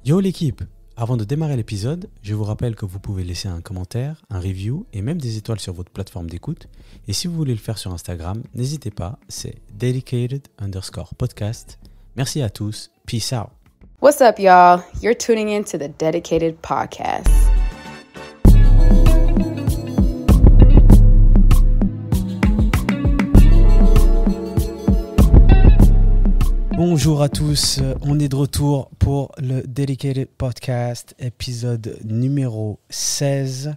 Yo l'équipe, avant de démarrer l'épisode, je vous rappelle que vous pouvez laisser un commentaire, un review et même des étoiles sur votre plateforme d'écoute. Et si vous voulez le faire sur Instagram, n'hésitez pas, c'est dedicated_podcast. Merci à tous, peace out. What's up, y'all? You're tuning in to the Dedicated Podcast. Bonjour à tous, on est de retour pour le Dedicated Podcast, épisode numéro 16.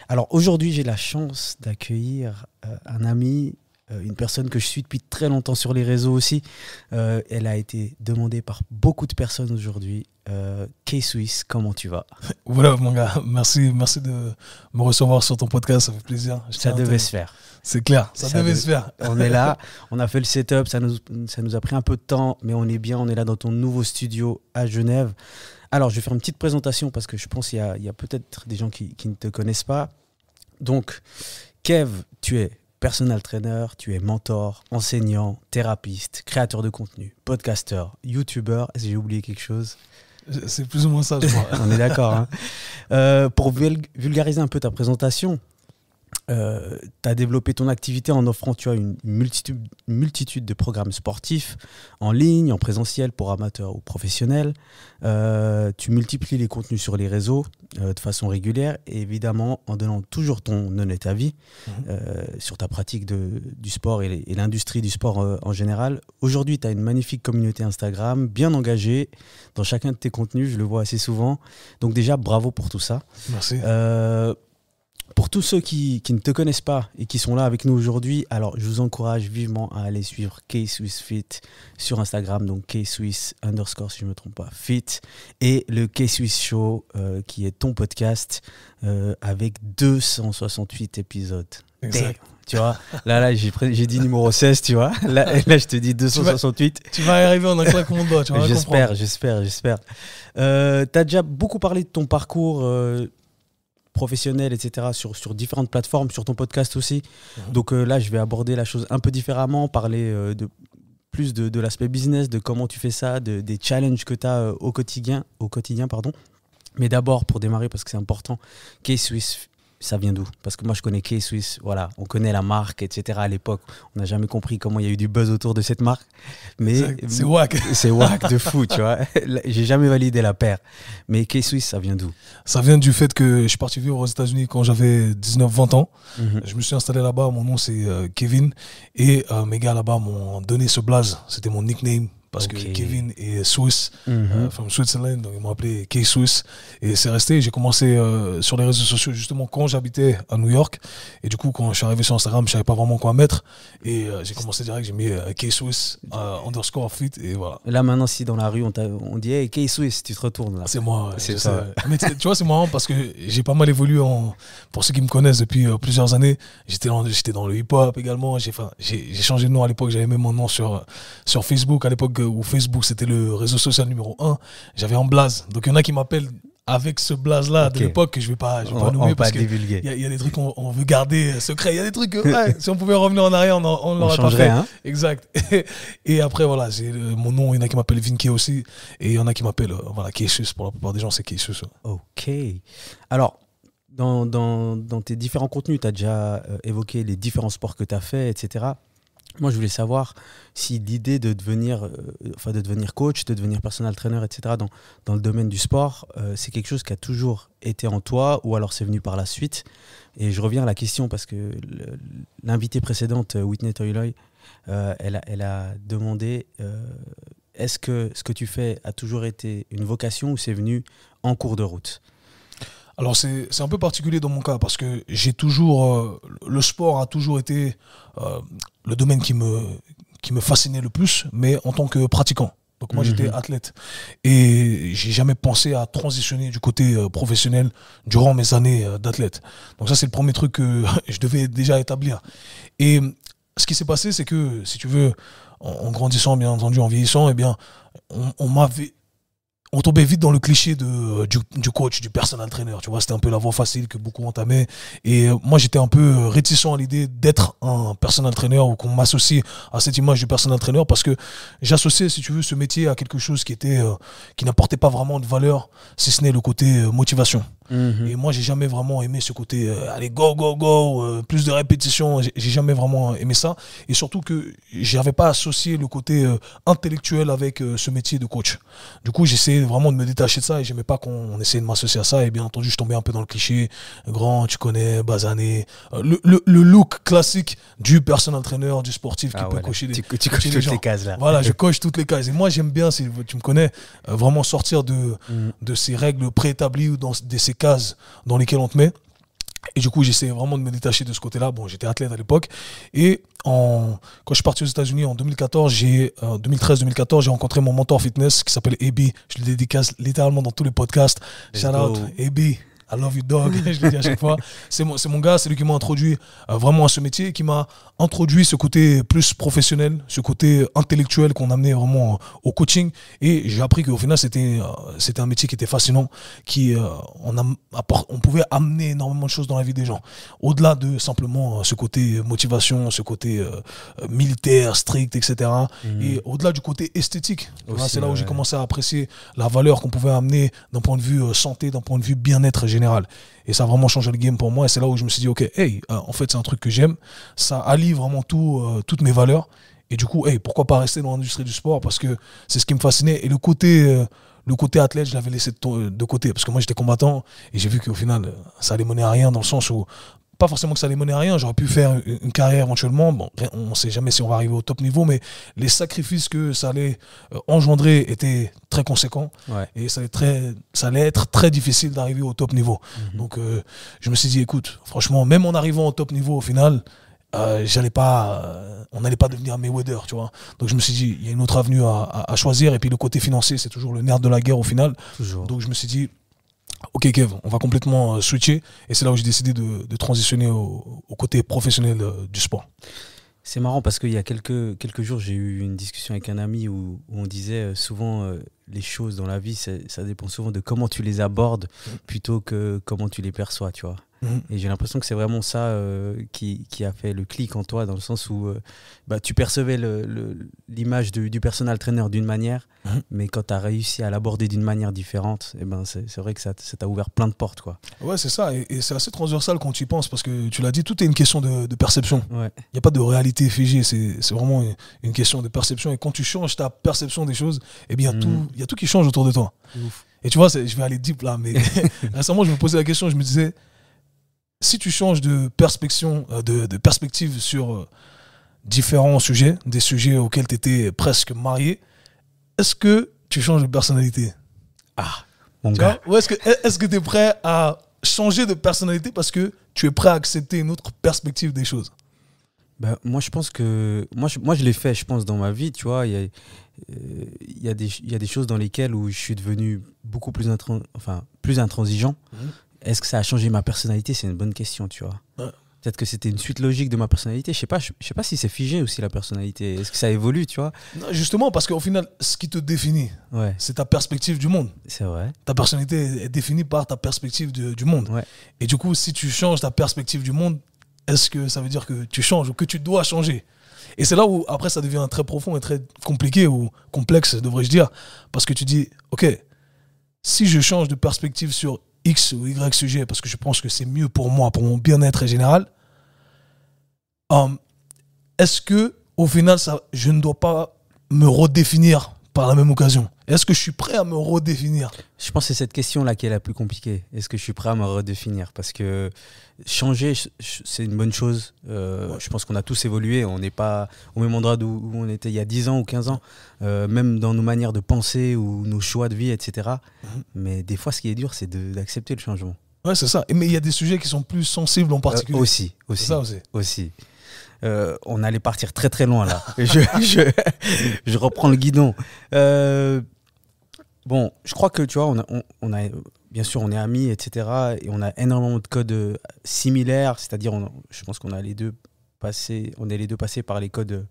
Alors aujourd'hui, j'ai la chance d'accueillir un ami, une personne que je suis depuis très longtemps sur les réseaux aussi. Elle a été demandée par beaucoup de personnes aujourd'hui. K-Swiss, comment tu vas? Voilà mon gars, merci de me recevoir sur ton podcast, ça fait plaisir. Ça devait se faire. C'est clair, ça devait se faire. On est là, on a fait le setup, ça nous a pris un peu de temps, mais on est bien, on est là dans ton nouveau studio à Genève. Alors, je vais faire une petite présentation parce que je pense qu'il y a peut-être des gens qui ne te connaissent pas. Donc, Kev, tu es personal trainer, tu es mentor, enseignant, thérapeute, créateur de contenu, podcasteur, youtubeur. Est-ce que j'ai oublié quelque chose? C'est plus ou moins ça, je crois. On est d'accord. Pour vulgariser un peu ta présentation, tu as développé ton activité en offrant une multitude de programmes sportifs en ligne, en présentiel pour amateurs ou professionnels. Tu multiplies les contenus sur les réseaux de façon régulière et évidemment en donnant toujours ton honnête avis sur ta pratique du sport et l'industrie du sport en général. Aujourd'hui, tu as une magnifique communauté Instagram, bien engagée dans chacun de tes contenus, je le vois assez souvent. Donc déjà, bravo pour tout ça. Merci. Pour tous ceux qui ne te connaissent pas et qui sont là avec nous aujourd'hui, alors je vous encourage vivement à aller suivre K-Swiss Fit sur Instagram, donc K-Swiss_ si je ne me trompe pas, Fit, et le K-Swiss Show qui est ton podcast avec 268 épisodes. Exact. Damn, tu vois, là j'ai dit numéro 16, tu vois, là je te dis 268. Tu vas y arriver en un claquement de doigts, tu vas comprendre. J'espère. Tu as déjà beaucoup parlé de ton parcours professionnel, etc., sur différentes plateformes, sur ton podcast aussi. Donc là, je vais aborder la chose un peu différemment, parler plus de l'aspect business, de comment tu fais ça, des challenges que tu as au quotidien. Mais d'abord, pour démarrer, parce que c'est important, K-Swiss, ça vient d'où? Parce que moi, je connais K-Swiss, voilà, on connaît la marque, etc. À l'époque, on n'a jamais compris comment il y a eu du buzz autour de cette marque. Mais c'est wack. C'est wack de fou, tu vois. J'ai jamais validé la paire. Mais K-Swiss, ça vient d'où? Ça vient du fait que je suis parti vivre aux États-Unis quand j'avais 19-20 ans. Je me suis installé là-bas, mon nom c'est Kevin. Et mes gars là-bas m'ont donné ce blaze, c'était mon nickname. Parce que Kevin est Swiss, from Switzerland, donc ils m'ont appelé K-Swiss. Et c'est resté, j'ai commencé sur les réseaux sociaux justement quand j'habitais à New York. Et du coup, quand je suis arrivé sur Instagram, je savais pas vraiment quoi mettre. Et j'ai commencé direct, j'ai mis K-Swiss _fit et voilà. Et là maintenant, si dans la rue on dit hey, K-Swiss, tu te retournes là. C'est moi, c'est ça. Mais tu vois, c'est marrant parce que j'ai pas mal évolué pour ceux qui me connaissent depuis plusieurs années. J'étais dans le hip-hop également. J'ai changé de nom à l'époque, j'avais même mon nom sur Facebook à l'époque où Facebook c'était le réseau social numéro 1, j'avais un blaze. Donc il y en a qui m'appellent avec ce blaze là de l'époque que je vais pas nommer parce qu'il y a des trucs qu'on veut garder secret. Il y a des trucs si on pouvait revenir en arrière, on l'aurait pas fait. Hein. Exact. Et après voilà, j'ai mon nom, il y en a qui m'appellent Vinky aussi et il y en a qui m'appellent K-Swiss. Pour la plupart des gens c'est K-Swiss. Ok. Alors dans tes différents contenus, tu as déjà évoqué les différents sports que tu as fait, etc. Moi, je voulais savoir si l'idée de devenir coach, de devenir personal trainer, etc., dans le domaine du sport, c'est quelque chose qui a toujours été en toi ou alors c'est venu par la suite. Et je reviens à la question parce que l'invitée précédente, Whitney Toyloy, elle a demandé est-ce que ce que tu fais a toujours été une vocation ou c'est venu en cours de route? Alors c'est un peu particulier dans mon cas parce que j'ai toujours le sport a toujours été le domaine qui me fascinait le plus, mais en tant que pratiquant. Donc moi j'étais athlète et j'ai jamais pensé à transitionner du côté professionnel durant mes années d'athlète. Donc ça c'est le premier truc que je devais déjà établir. Et ce qui s'est passé c'est que si tu veux en grandissant bien entendu, en vieillissant, eh bien on on tombait vite dans le cliché du coach, du personal trainer. Tu vois, c'était un peu la voie facile que beaucoup entamaient. Et moi, j'étais un peu réticent à l'idée d'être un personal trainer ou qu'on m'associe à cette image du personal trainer parce que j'associais, si tu veux, ce métier à quelque chose qui n'apportait pas vraiment de valeur, si ce n'est le côté motivation. Et moi, j'ai jamais vraiment aimé ce côté allez, go, go, go, plus de répétitions. J'ai jamais vraiment aimé ça. Et surtout que j'avais pas associé le côté intellectuel avec ce métier de coach. Du coup, j'essayais vraiment de me détacher de ça et j'aimais pas qu'on essayait de m'associer à ça. Et bien entendu, je tombais un peu dans le cliché. Grand, tu connais, basané. Le look classique du personal trainer, du sportif qui peut cocher tu coches toutes les cases là. Voilà, je coche toutes les cases. Et moi, j'aime bien, si tu me connais, vraiment sortir de ces règles préétablies ou de ces cases dans lesquelles on te met. Et du coup, j'essayais vraiment de me détacher de ce côté-là. Bon, j'étais athlète à l'époque. Et quand je suis parti aux États-Unis en 2013-2014, j'ai rencontré mon mentor fitness qui s'appelle AB. Je le dédicace littéralement dans tous les podcasts. Shout out, AB. I love you dog, je le dis à chaque fois. C'est mon gars, c'est lui qui m'a introduit vraiment à ce métier, qui m'a introduit ce côté plus professionnel, ce côté intellectuel qu'on amenait vraiment au coaching. Et j'ai appris qu'au final, c'était un métier qui était fascinant, on pouvait amener énormément de choses dans la vie des gens. Au-delà de simplement ce côté motivation, ce côté militaire, strict, etc. Et au-delà du côté esthétique. C'est là où j'ai commencé à apprécier la valeur qu'on pouvait amener d'un point de vue santé, d'un point de vue bien-être général. Et ça a vraiment changé le game pour moi. Et c'est là où je me suis dit, ok, en fait, c'est un truc que j'aime. Ça allie vraiment toutes mes valeurs. Et du coup, pourquoi pas rester dans l'industrie du sport? Parce que c'est ce qui me fascinait. Et le côté athlète, je l'avais laissé de côté. Parce que moi, j'étais combattant. Et j'ai vu qu'au final, ça allait mener à rien, dans le sens où, pas forcément que ça allait mener à rien, j'aurais pu faire une carrière éventuellement. Bon, on ne sait jamais si on va arriver au top niveau, mais les sacrifices que ça allait engendrer étaient très conséquents. Ouais. Et ça allait être très difficile d'arriver au top niveau. Donc, je me suis dit, écoute, franchement, même en arrivant au top niveau, au final, on n'allait pas devenir Mayweather, tu vois. Donc, je me suis dit, il y a une autre avenue à choisir. Et puis, le côté financier, c'est toujours le nerf de la guerre au final. Toujours. Donc, je me suis dit, ok Kev, on va complètement switcher. Et c'est là où j'ai décidé de transitionner au côté professionnel du sport. C'est marrant parce qu'il y a quelques jours, j'ai eu une discussion avec un ami où on disait souvent les choses dans la vie, ça dépend souvent de comment tu les abordes plutôt que comment tu les perçois, tu vois. Et j'ai l'impression que c'est vraiment ça qui a fait le clic en toi, dans le sens où tu percevais l'image du personal trainer d'une manière, mais quand tu as réussi à l'aborder d'une manière différente, c'est vrai que ça t'a ouvert plein de portes, quoi. Ouais, c'est ça, et c'est assez transversal quand tu y penses, parce que tu l'as dit, tout est une question de perception. Il n'y a pas de réalité figée, c'est vraiment une question de perception, et quand tu changes ta perception des choses, il y a tout qui change autour de toi. Ouf. Et tu vois, je vais aller deep là, mais récemment je me posais la question, je me disais, si tu changes de perspective sur différents sujets, des sujets auxquels tu étais presque marié, est-ce que tu changes de personnalité? Ah, mon gars. Ou est-ce que tu es prêt à changer de personnalité parce que tu es prêt à accepter une autre perspective des choses? Moi, je pense que... Moi, je l'ai fait, je pense, dans ma vie, tu vois. Il y a des choses dans lesquelles où je suis devenu beaucoup plus intransigeant. Est-ce que ça a changé ma personnalité? C'est une bonne question, tu vois. Ouais. Peut-être que c'était une suite logique de ma personnalité. Je sais pas si c'est figé aussi, la personnalité. Est-ce que ça évolue, tu vois? Non, justement, parce qu'au final, ce qui te définit, c'est ta perspective du monde. C'est vrai. Ta personnalité est définie par ta perspective du monde. Ouais. Et du coup, si tu changes ta perspective du monde, est-ce que ça veut dire que tu changes ou que tu dois changer? Et c'est là où, après, ça devient très profond et très compliqué ou complexe, devrais-je dire. Parce que tu dis, ok, si je change de perspective sur X ou Y sujet, parce que je pense que c'est mieux pour moi, pour mon bien-être général, est-ce que au final, je ne dois pas me redéfinir par la même occasion? Est-ce que je suis prêt à me redéfinir? Je pense que c'est cette question-là qui est la plus compliquée. Est-ce que je suis prêt à me redéfinir? Parce que changer, c'est une bonne chose. Je pense qu'on a tous évolué. On n'est pas au même endroit où on était il y a 10 ans ou 15 ans. Même dans nos manières de penser ou nos choix de vie, etc. Mais des fois, ce qui est dur, c'est d'accepter le changement. Ouais, c'est ça. Mais il y a des sujets qui sont plus sensibles en particulier. Aussi. C'est ça aussi. On allait partir très très loin là. je reprends le guidon. Bon, je crois que tu vois, on a bien sûr, on est amis, etc. Et on a énormément de codes similaires. C'est-à-dire, je pense qu'on a les deux passé par les codes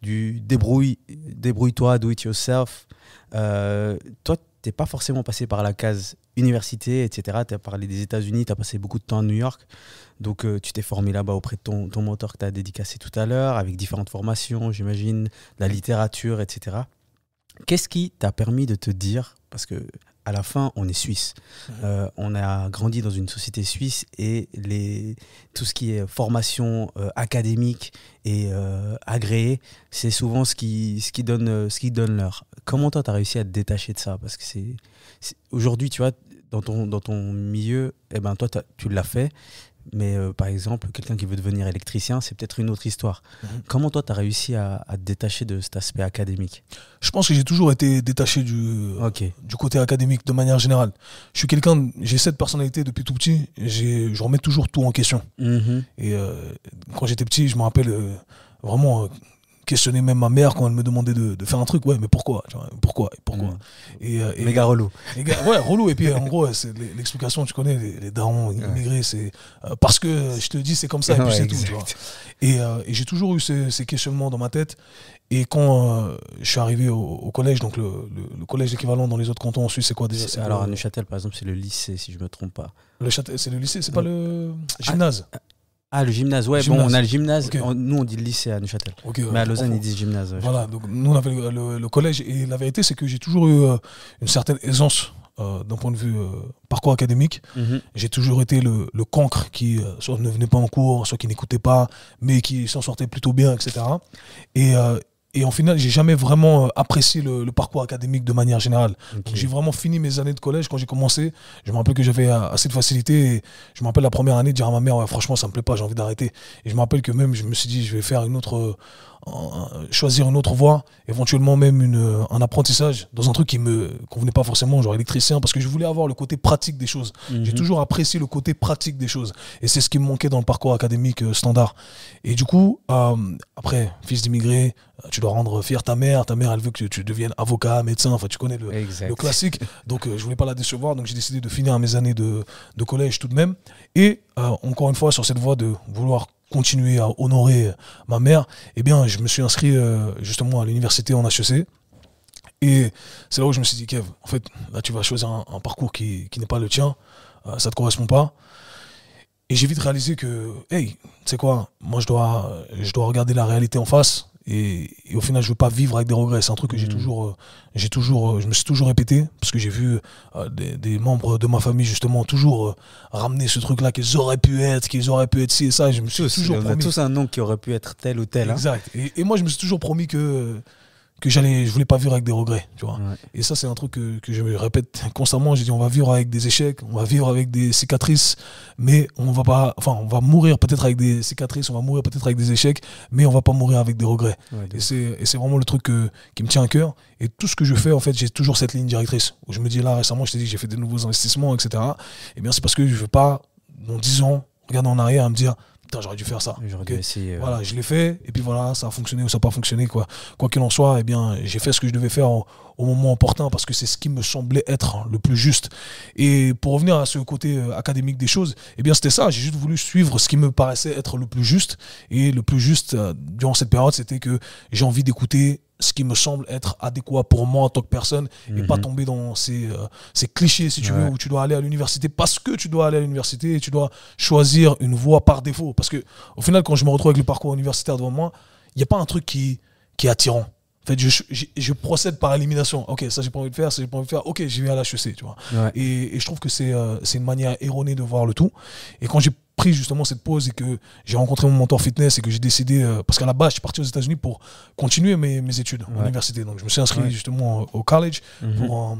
du débrouille-toi, do it yourself. Toi, t'es pas forcément passé par la case université, etc. Tu as parlé des États-Unis, tu as passé beaucoup de temps à New York. Donc, tu t'es formé là-bas auprès de ton mentor que tu as dédicacé tout à l'heure, avec différentes formations, j'imagine, de la littérature, etc. Qu'est-ce qui t'a permis de te dire, parce que à la fin, on est suisse. On a grandi dans une société suisse et tout ce qui est formation académique et agréée, c'est souvent ce qui donne l'heure. Comment toi, tu as réussi à te détacher de ça? Parce que aujourd'hui, tu vois, dans ton milieu, eh ben, toi, tu l'as fait. Mais par exemple, quelqu'un qui veut devenir électricien, c'est peut-être une autre histoire. Comment toi, tu as réussi à te détacher de cet aspect académique? Je pense que j'ai toujours été détaché du côté académique de manière générale. J'ai cette personnalité depuis tout petit, je remets toujours tout en question. Et quand j'étais petit, je me rappelle vraiment questionner même ma mère quand elle me demandait de faire un truc. Ouais, mais pourquoi, tu vois, pourquoi Méga relou. Ouais, relou. Et puis en gros, c'est l'explication, tu connais, les darons immigrés, c'est parce que je te dis c'est comme ça, et puis c'est tout, tu vois. Et j'ai toujours eu ces questionnements dans ma tête. Et quand je suis arrivé au collège, donc le collège équivalent dans les autres cantons en Suisse, c'est quoi déjà? Alors à Neuchâtel, par exemple, c'est le lycée, si je ne me trompe pas. C'est le lycée, c'est pas le gymnase? Ah, le gymnase, ouais, gymnase. Bon, on a le gymnase, okay. Nous on dit le lycée à Neuchâtel, mais à Lausanne ils disent gymnase. Voilà, donc nous on avait le collège, et la vérité c'est que j'ai toujours eu une certaine aisance d'un point de vue parcours académique. J'ai toujours été le cancre qui soit ne venait pas en cours, soit qui n'écoutait pas, mais qui s'en sortait plutôt bien, etc. Et en final, j'ai jamais vraiment apprécié le parcours académique de manière générale. Donc, j'ai vraiment fini mes années de collège. Quand j'ai commencé, je me rappelle que j'avais assez de facilité. Et je me rappelle la première année de dire à ma mère, ouais, franchement, ça me plaît pas, j'ai envie d'arrêter. Et je me rappelle que même, je me suis dit, je vais faire choisir une autre voie, éventuellement même un apprentissage dans un truc qui me convenait pas forcément, genre électricien, parce que je voulais avoir le côté pratique des choses. J'ai toujours apprécié le côté pratique des choses, et c'est ce qui me manquait dans le parcours académique standard. Et du coup, après, fils d'immigré, tu dois rendre fier ta mère elle veut que tu deviennes avocat, médecin, enfin tu connais le classique. Donc je voulais pas la décevoir, donc j'ai décidé de finir mes années de collège tout de même. Et encore une fois, sur cette voie de vouloir continuer à honorer ma mère, eh bien, je me suis inscrit justement à l'université en HEC. Et c'est là où je me suis dit, Kev, en fait, là, tu vas choisir un parcours qui n'est pas le tien, ça te correspond pas. Et j'ai vite réalisé que, hey, tu sais quoi, moi, je dois regarder la réalité en face. Et au final, je veux pas vivre avec des regrets. C'est un truc que je me suis toujours répété, parce que j'ai vu des membres de ma famille justement toujours ramener ce truc-là qu'ils auraient pu être ci et ça. Et je me suis toujours promis. On a tous un nom qui aurait pu être tel ou tel. Exact. Hein. Et moi, je me suis toujours promis que je voulais pas vivre avec des regrets, tu vois. Ouais. Et ça, c'est un truc que je me répète constamment. J'ai dit, on va vivre avec des échecs, on va vivre avec des cicatrices, mais on va mourir peut-être avec des cicatrices, on va mourir peut-être avec des échecs, mais on va pas mourir avec des regrets. Ouais, et c'est vraiment le truc qui me tient à cœur. Et tout ce que je fais, en fait, j'ai toujours cette ligne directrice où je me dis, là, récemment, je t'ai dit que j'ai fait de nouveaux investissements, etc. Et bien, c'est parce que je veux pas, dans 10 ans, regarder en arrière et me dire, putain, j'aurais dû faire ça. Voilà, je l'ai fait, et puis voilà, ça a fonctionné ou ça n'a pas fonctionné. Quoi qu'il en soit, eh bien, j'ai fait ce que je devais faire au moment opportun, parce que c'est ce qui me semblait être le plus juste. Et pour revenir à ce côté académique des choses, eh bien, c'était ça. J'ai juste voulu suivre ce qui me paraissait être le plus juste. Et le plus juste, durant cette période, c'était que j'ai envie d'écouter ce qui me semble être adéquat pour moi en tant que personne, et pas tomber dans ces clichés, si tu veux, où tu dois aller à l'université parce que tu dois aller à l'université, et tu dois choisir une voie par défaut. Parce que au final, quand je me retrouve avec le parcours universitaire devant moi, il n'y a pas un truc qui est attirant. En fait, je procède par élimination. Ok, ça j'ai pas envie de faire, ça j'ai pas envie de faire. Ok, j'y vais à l'HEC, tu vois. Ouais. Et je trouve que c'est une manière erronée de voir le tout. Et quand j'ai pris justement cette pause et que j'ai rencontré mon mentor fitness et que j'ai décidé, parce qu'à la base je suis parti aux États-Unis pour continuer mes études en université, donc je me suis inscrit justement au college en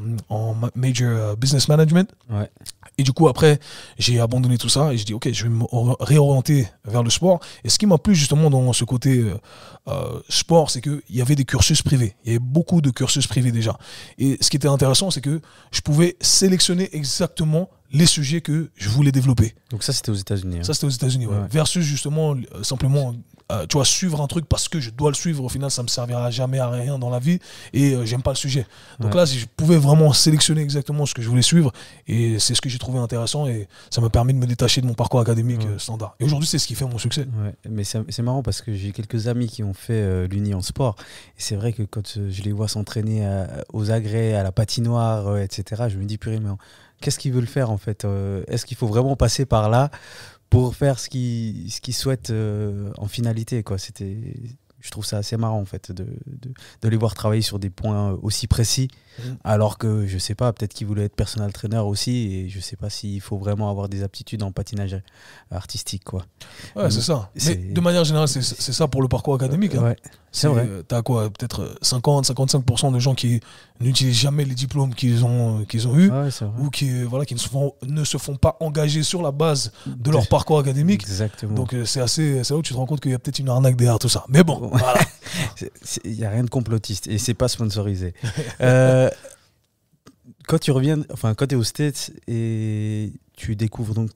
major business management. Et du coup après j'ai abandonné tout ça et j'ai dit ok, je vais me réorienter vers le sport. Et ce qui m'a plu justement dans ce côté sport, c'est qu'il y avait des cursus privés, il y avait beaucoup de cursus privés déjà, et ce qui était intéressant, c'est que je pouvais sélectionner exactement les sujets que je voulais développer. Donc ça, c'était aux États-Unis. Hein. Ça, c'était aux États-Unis, ouais. Versus justement, simplement tu vois, suivre un truc parce que je dois le suivre, au final, ça me servira jamais à rien dans la vie et j'aime pas le sujet. Donc là, si je pouvais vraiment sélectionner exactement ce que je voulais suivre, et c'est ce que j'ai trouvé intéressant et ça m'a permis de me détacher de mon parcours académique standard. Et aujourd'hui, c'est ce qui fait mon succès. Ouais. Mais c'est marrant parce que j'ai quelques amis qui ont fait l'Uni en sport et c'est vrai que quand je les vois s'entraîner aux agrès, à la patinoire, etc., je me dis, purée, mais qu'est-ce qu'ils veulent faire en fait? Est-ce qu'il faut vraiment passer par là pour faire ce qu'ils souhaitent en finalité, quoi? Je trouve ça assez marrant en fait de les voir travailler sur des points aussi précis, alors que je sais pas, peut-être qu'ils voulaient être personal trainer aussi et je sais pas s'il faut vraiment avoir des aptitudes en patinage artistique, quoi. Ouais, c'est ça. Mais de manière générale, c'est ça pour le parcours académique. Hein. Ouais, c'est vrai. T'as quoi, peut-être 50-55% de gens qui n'utilisent jamais les diplômes qu'ils ont eus, ou qui ne se font pas engager sur la base de leur parcours académique. Exactement. Donc c'est là où tu te rends compte qu'il y a peut-être une arnaque derrière tout ça. Mais bon, voilà. Il n'y a rien de complotiste et c'est pas sponsorisé. Quand tu reviens, enfin quand tu es aux States et tu découvres donc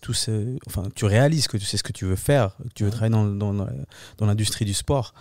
tu réalises que tu sais ce que tu veux faire, que tu veux travailler dans l'industrie du sport,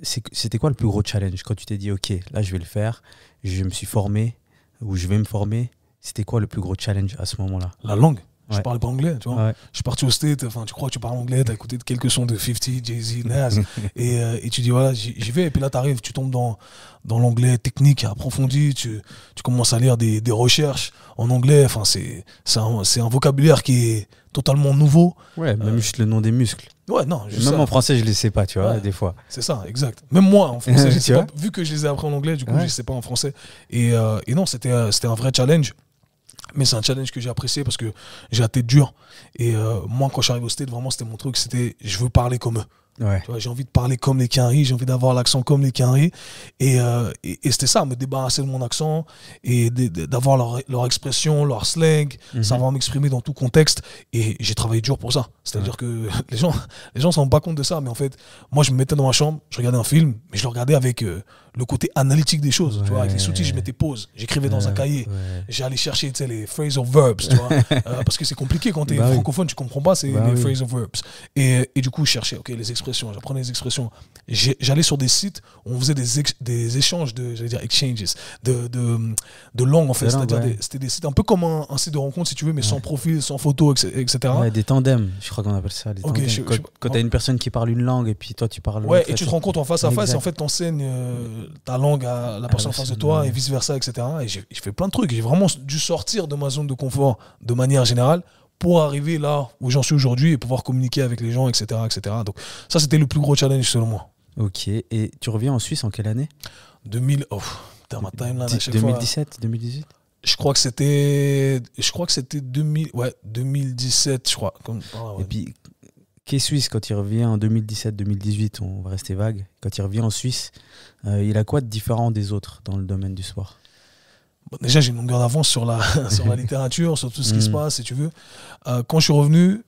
c'était quoi le plus gros challenge quand tu t'es dit ok, là je vais le faire, je me suis formé ou je vais me former, c'était quoi le plus gros challenge à ce moment-là? La langue. Je parlais pas anglais, tu vois. Ouais. Je suis parti au States, enfin, tu crois que tu parles anglais, t'as écouté quelques sons de 50, Jay-Z, Nas, et tu dis voilà, j'y vais, et puis là t'arrives, tu tombes dans l'anglais technique, approfondi, tu commences à lire des recherches en anglais, enfin, c'est un vocabulaire qui est totalement nouveau. Ouais, même juste le nom des muscles. Ouais, non. Même en français, je les sais pas, tu vois, des fois. C'est ça, exact. Même moi, en français, je sais pas, vu que je les ai appris en anglais, du coup, je sais pas en français. Et non, c'était un vrai challenge. Mais c'est un challenge que j'ai apprécié parce que j'ai la tête dure. Et moi, quand je suis arrivé au Stade, vraiment, c'était mon truc. C'était, je veux parler comme eux. Ouais. Tu vois, j'ai envie de parler comme les Quinry, j'ai envie d'avoir l'accent comme les Quinry. Et c'était ça, me débarrasser de mon accent et d'avoir leur expression, leur slang, savoir m'exprimer dans tout contexte. Et j'ai travaillé dur pour ça. C'est-à-dire que les gens ne se rendent pas compte de ça. Mais en fait, moi, je me mettais dans ma chambre, je regardais un film, mais je le regardais avec le côté analytique des choses. Tu vois, avec les sous-titres, je mettais pause, j'écrivais dans un cahier. J'allais chercher les phrasal verbs, tu vois, parce que c'est compliqué quand tu es francophone, tu comprends pas, c'est les phrasal verbs. Et du coup, je cherchais les expressions, j'apprenais les expressions. J'allais sur des sites où on faisait des échanges exchanges, de langues en fait. C'est-à-dire c'était des sites un peu comme un site de rencontre, si tu veux, mais sans profil, sans photo, etc. Ouais, des tandems, je crois qu'on appelle ça. Quand tu as une personne qui parle une langue et puis toi tu parles. Ouais, et tu te rends compte en face à face, et en fait, t'enseignes ta langue à la personne en face de toi et vice versa, etc. Et j'ai fait plein de trucs. J'ai vraiment dû sortir de ma zone de confort de manière générale pour arriver là où j'en suis aujourd'hui et pouvoir communiquer avec les gens, etc. etc. Donc ça, c'était le plus gros challenge selon moi. Ok, et tu reviens en Suisse en quelle année? 2000, ma timeline à chaque 2017, fois. 2018 Je crois que c'était 2017, je crois. Et puis, qu'est Suisse quand il revient en 2017-2018, on va rester vague, quand il revient en Suisse, il a quoi de différent des autres dans le domaine du sport? Bon, déjà, j'ai une longueur d'avance sur la littérature, sur tout ce qui se passe, si tu veux. Quand je suis revenu,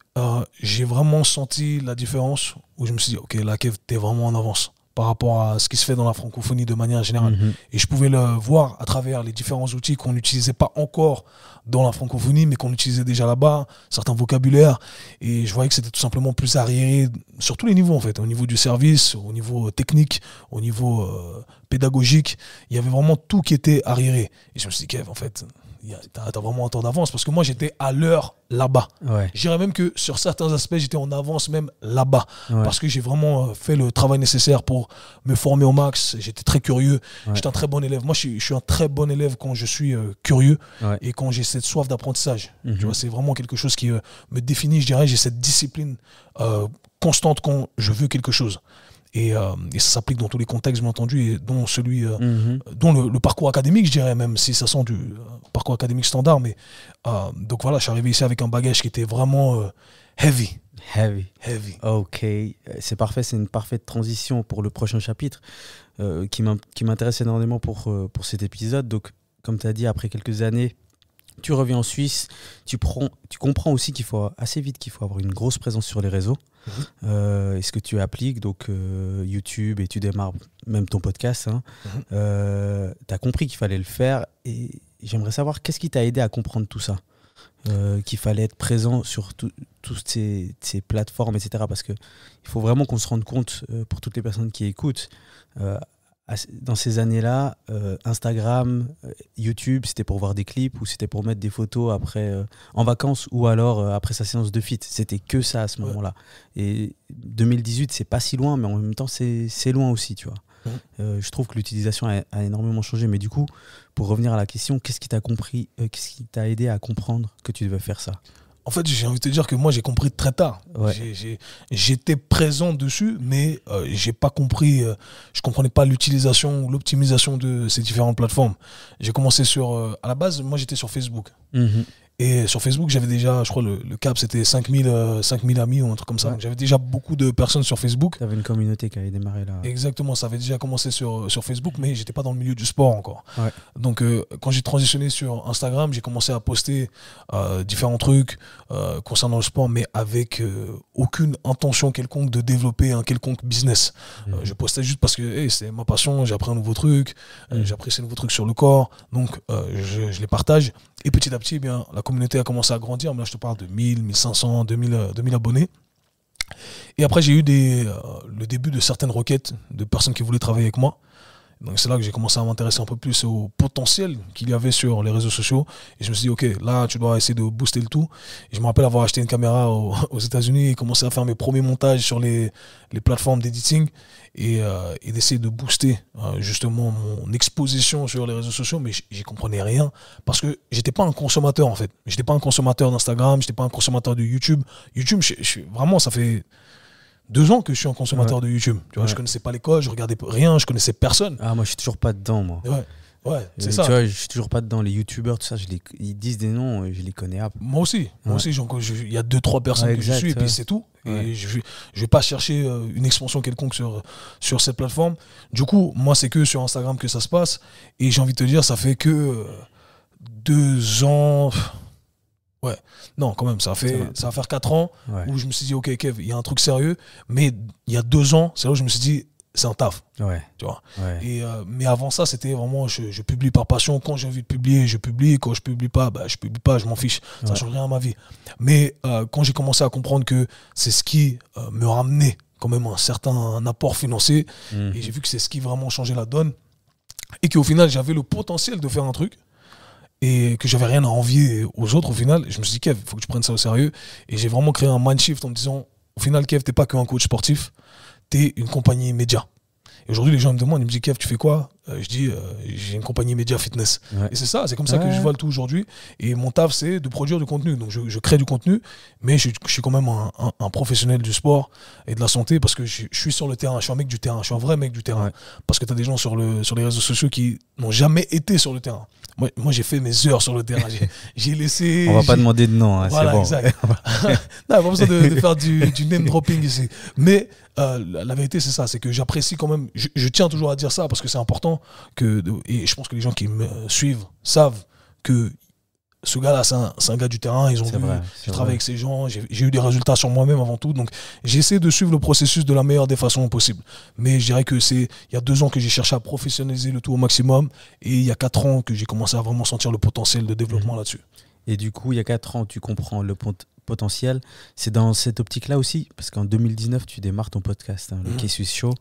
j'ai vraiment senti la différence où je me suis dit, ok, là, Kev, t'es vraiment en avance par rapport à ce qui se fait dans la francophonie de manière générale. Et je pouvais le voir à travers les différents outils qu'on n'utilisait pas encore dans la francophonie, mais qu'on utilisait déjà là-bas, certains vocabulaires. Et je voyais que c'était tout simplement plus arriéré sur tous les niveaux, en fait. Au niveau du service, au niveau technique, au niveau pédagogique. Il y avait vraiment tout qui était arriéré. Et je me suis dit, Kev, en fait, t'as vraiment un temps d'avance. Parce que moi, j'étais à l'heure là-bas. Ouais. Je dirais même que sur certains aspects, j'étais en avance même là-bas. Ouais. Parce que j'ai vraiment fait le travail nécessaire pour me former au max. J'étais très curieux. Ouais. J'étais un très bon élève. Moi, je suis un très bon élève quand je suis curieux et quand j'ai cette soif d'apprentissage. Tu vois, c'est vraiment quelque chose qui me définit, je dirais. J'ai cette discipline constante quand je veux quelque chose. Et ça s'applique dans tous les contextes, bien entendu, et dont celui, dont le parcours académique, je dirais, même si ça sent du parcours académique standard. Mais donc voilà, je suis arrivé ici avec un bagage qui était vraiment heavy. Heavy. Ok, c'est parfait, c'est une parfaite transition pour le prochain chapitre qui m'intéresse énormément pour cet épisode. Donc, comme tu as dit, après quelques années, tu reviens en Suisse, tu comprends aussi qu'il faut assez vite qu'il faut avoir une grosse présence sur les réseaux. Et ce que tu appliques, donc YouTube, et tu démarres même ton podcast, tu as compris qu'il fallait le faire, et j'aimerais savoir qu'est-ce qui t'a aidé à comprendre tout ça. qu'il fallait être présent sur toutes ces plateformes, etc. Parce qu'il faut vraiment qu'on se rende compte, pour toutes les personnes qui écoutent, dans ces années-là, Instagram, YouTube, c'était pour voir des clips ou c'était pour mettre des photos après en vacances ou alors après sa séance de fit. C'était que ça à ce moment-là. Et 2018, c'est pas si loin, mais en même temps, c'est loin aussi, tu vois. Je trouve que l'utilisation a énormément changé. Mais du coup, pour revenir à la question, qu'est-ce qui t'a aidé à comprendre que tu devais faire ça? En fait, j'ai envie de te dire que moi, j'ai compris très tard. J'étais présent dessus, mais j'ai pas compris, je comprenais pas l'utilisation ou l'optimisation de ces différentes plateformes. J'ai commencé à la base, moi, j'étais sur Facebook. Et sur Facebook, j'avais déjà, je crois, le cap, c'était 5000 amis ou un truc comme ça. J'avais déjà beaucoup de personnes sur Facebook. Tu avais une communauté qui avait démarré là. Exactement, ça avait déjà commencé sur Facebook, mais j'étais pas dans le milieu du sport encore. Donc, quand j'ai transitionné sur Instagram, j'ai commencé à poster différents trucs concernant le sport, mais avec aucune intention quelconque de développer un quelconque business. Je postais juste parce que c'est ma passion, j'ai appris un nouveau truc, j'ai appris ces nouveaux trucs sur le corps, donc je les partage. Et petit à petit, eh bien, la communauté a commencé à grandir. Mais là, je te parle de 1000, 1500, 2000 abonnés. Et après, j'ai eu le début de certaines requêtes de personnes qui voulaient travailler avec moi. Donc, c'est là que j'ai commencé à m'intéresser un peu plus au potentiel qu'il y avait sur les réseaux sociaux. Et je me suis dit, OK, là, tu dois essayer de booster le tout. Et je me rappelle avoir acheté une caméra aux États-Unis et commencer à faire mes premiers montages sur les plateformes d'editing et d'essayer de booster justement mon exposition sur les réseaux sociaux. Mais j'y comprenais rien parce que j'étais pas un consommateur, en fait. J'étais pas un consommateur d'Instagram, j'étais pas un consommateur de YouTube. YouTube, vraiment, ça fait 2 ans que je suis un consommateur de YouTube. Tu vois, je connaissais pas les codes, je regardais rien, je connaissais personne. Ah, moi, je suis toujours pas dedans, moi. Ouais, c'est ça. Tu vois, je suis toujours pas dedans. Les youtubeurs, tout ça, ils disent des noms, je les connais. Moi aussi. Il y a 2-3 personnes que je suis et puis c'est tout. Et je vais pas chercher une expansion quelconque sur cette plateforme. Du coup, moi, c'est que sur Instagram que ça se passe. Et j'ai envie de te dire, ça fait que 2 ans. Ouais, non, quand même, ça va faire 4 ans où je me suis dit, OK, Kev, il y a un truc sérieux. Mais il y a 2 ans, c'est là où je me suis dit, c'est un taf. Tu vois. Et, mais avant ça, c'était vraiment, je publie par passion. Quand j'ai envie de publier, je publie. Quand je publie pas, je publie pas, je m'en fiche. Ça ne change rien à ma vie. Mais quand j'ai commencé à comprendre que c'est ce qui me ramenait quand même un certain apport financier, et j'ai vu que c'est ce qui vraiment changeait la donne, et qu'au final, j'avais le potentiel de faire un truc, et que j'avais rien à envier aux autres, au final, je me suis dit, Kev, il faut que tu prennes ça au sérieux. Et j'ai vraiment créé un mind shift en me disant, au final, Kev, t'es pas qu'un coach sportif, t'es une compagnie média. Et aujourd'hui, les gens me demandent, ils me disent, Kev, tu fais quoi? Je dis, j'ai une compagnie média fitness. Et c'est ça, c'est comme ça que je vois le tout aujourd'hui. Et mon taf, c'est de produire du contenu. Donc, je crée du contenu, mais je suis quand même un professionnel du sport et de la santé parce que je suis sur le terrain. Je suis un mec du terrain. Je suis un vrai mec du terrain. Parce que tu as des gens sur les réseaux sociaux qui n'ont jamais été sur le terrain. Moi, j'ai fait mes heures sur le terrain. J'ai laissé... On va pas demander de nom, hein, voilà, c'est bon. Exact. Non, pas besoin de faire du name dropping ici. Mais la vérité, c'est ça. C'est que j'apprécie quand même... Je tiens toujours à dire ça parce que c'est important et je pense que les gens qui me suivent savent que ce gars-là, c'est un gars du terrain. Ils ont vu, je travaille avec ces gens, j'ai eu des résultats sur moi-même avant tout. Donc, j'essaie de suivre le processus de la meilleure des façons possibles. Mais je dirais que il y a 2 ans que j'ai cherché à professionnaliser le tout au maximum. Et il y a 4 ans que j'ai commencé à vraiment sentir le potentiel de développement là-dessus. Et du coup, il y a 4 ans, tu comprends le potentiel. C'est dans cette optique-là aussi, parce qu'en 2019, tu démarres ton podcast, le K-Swiss Show,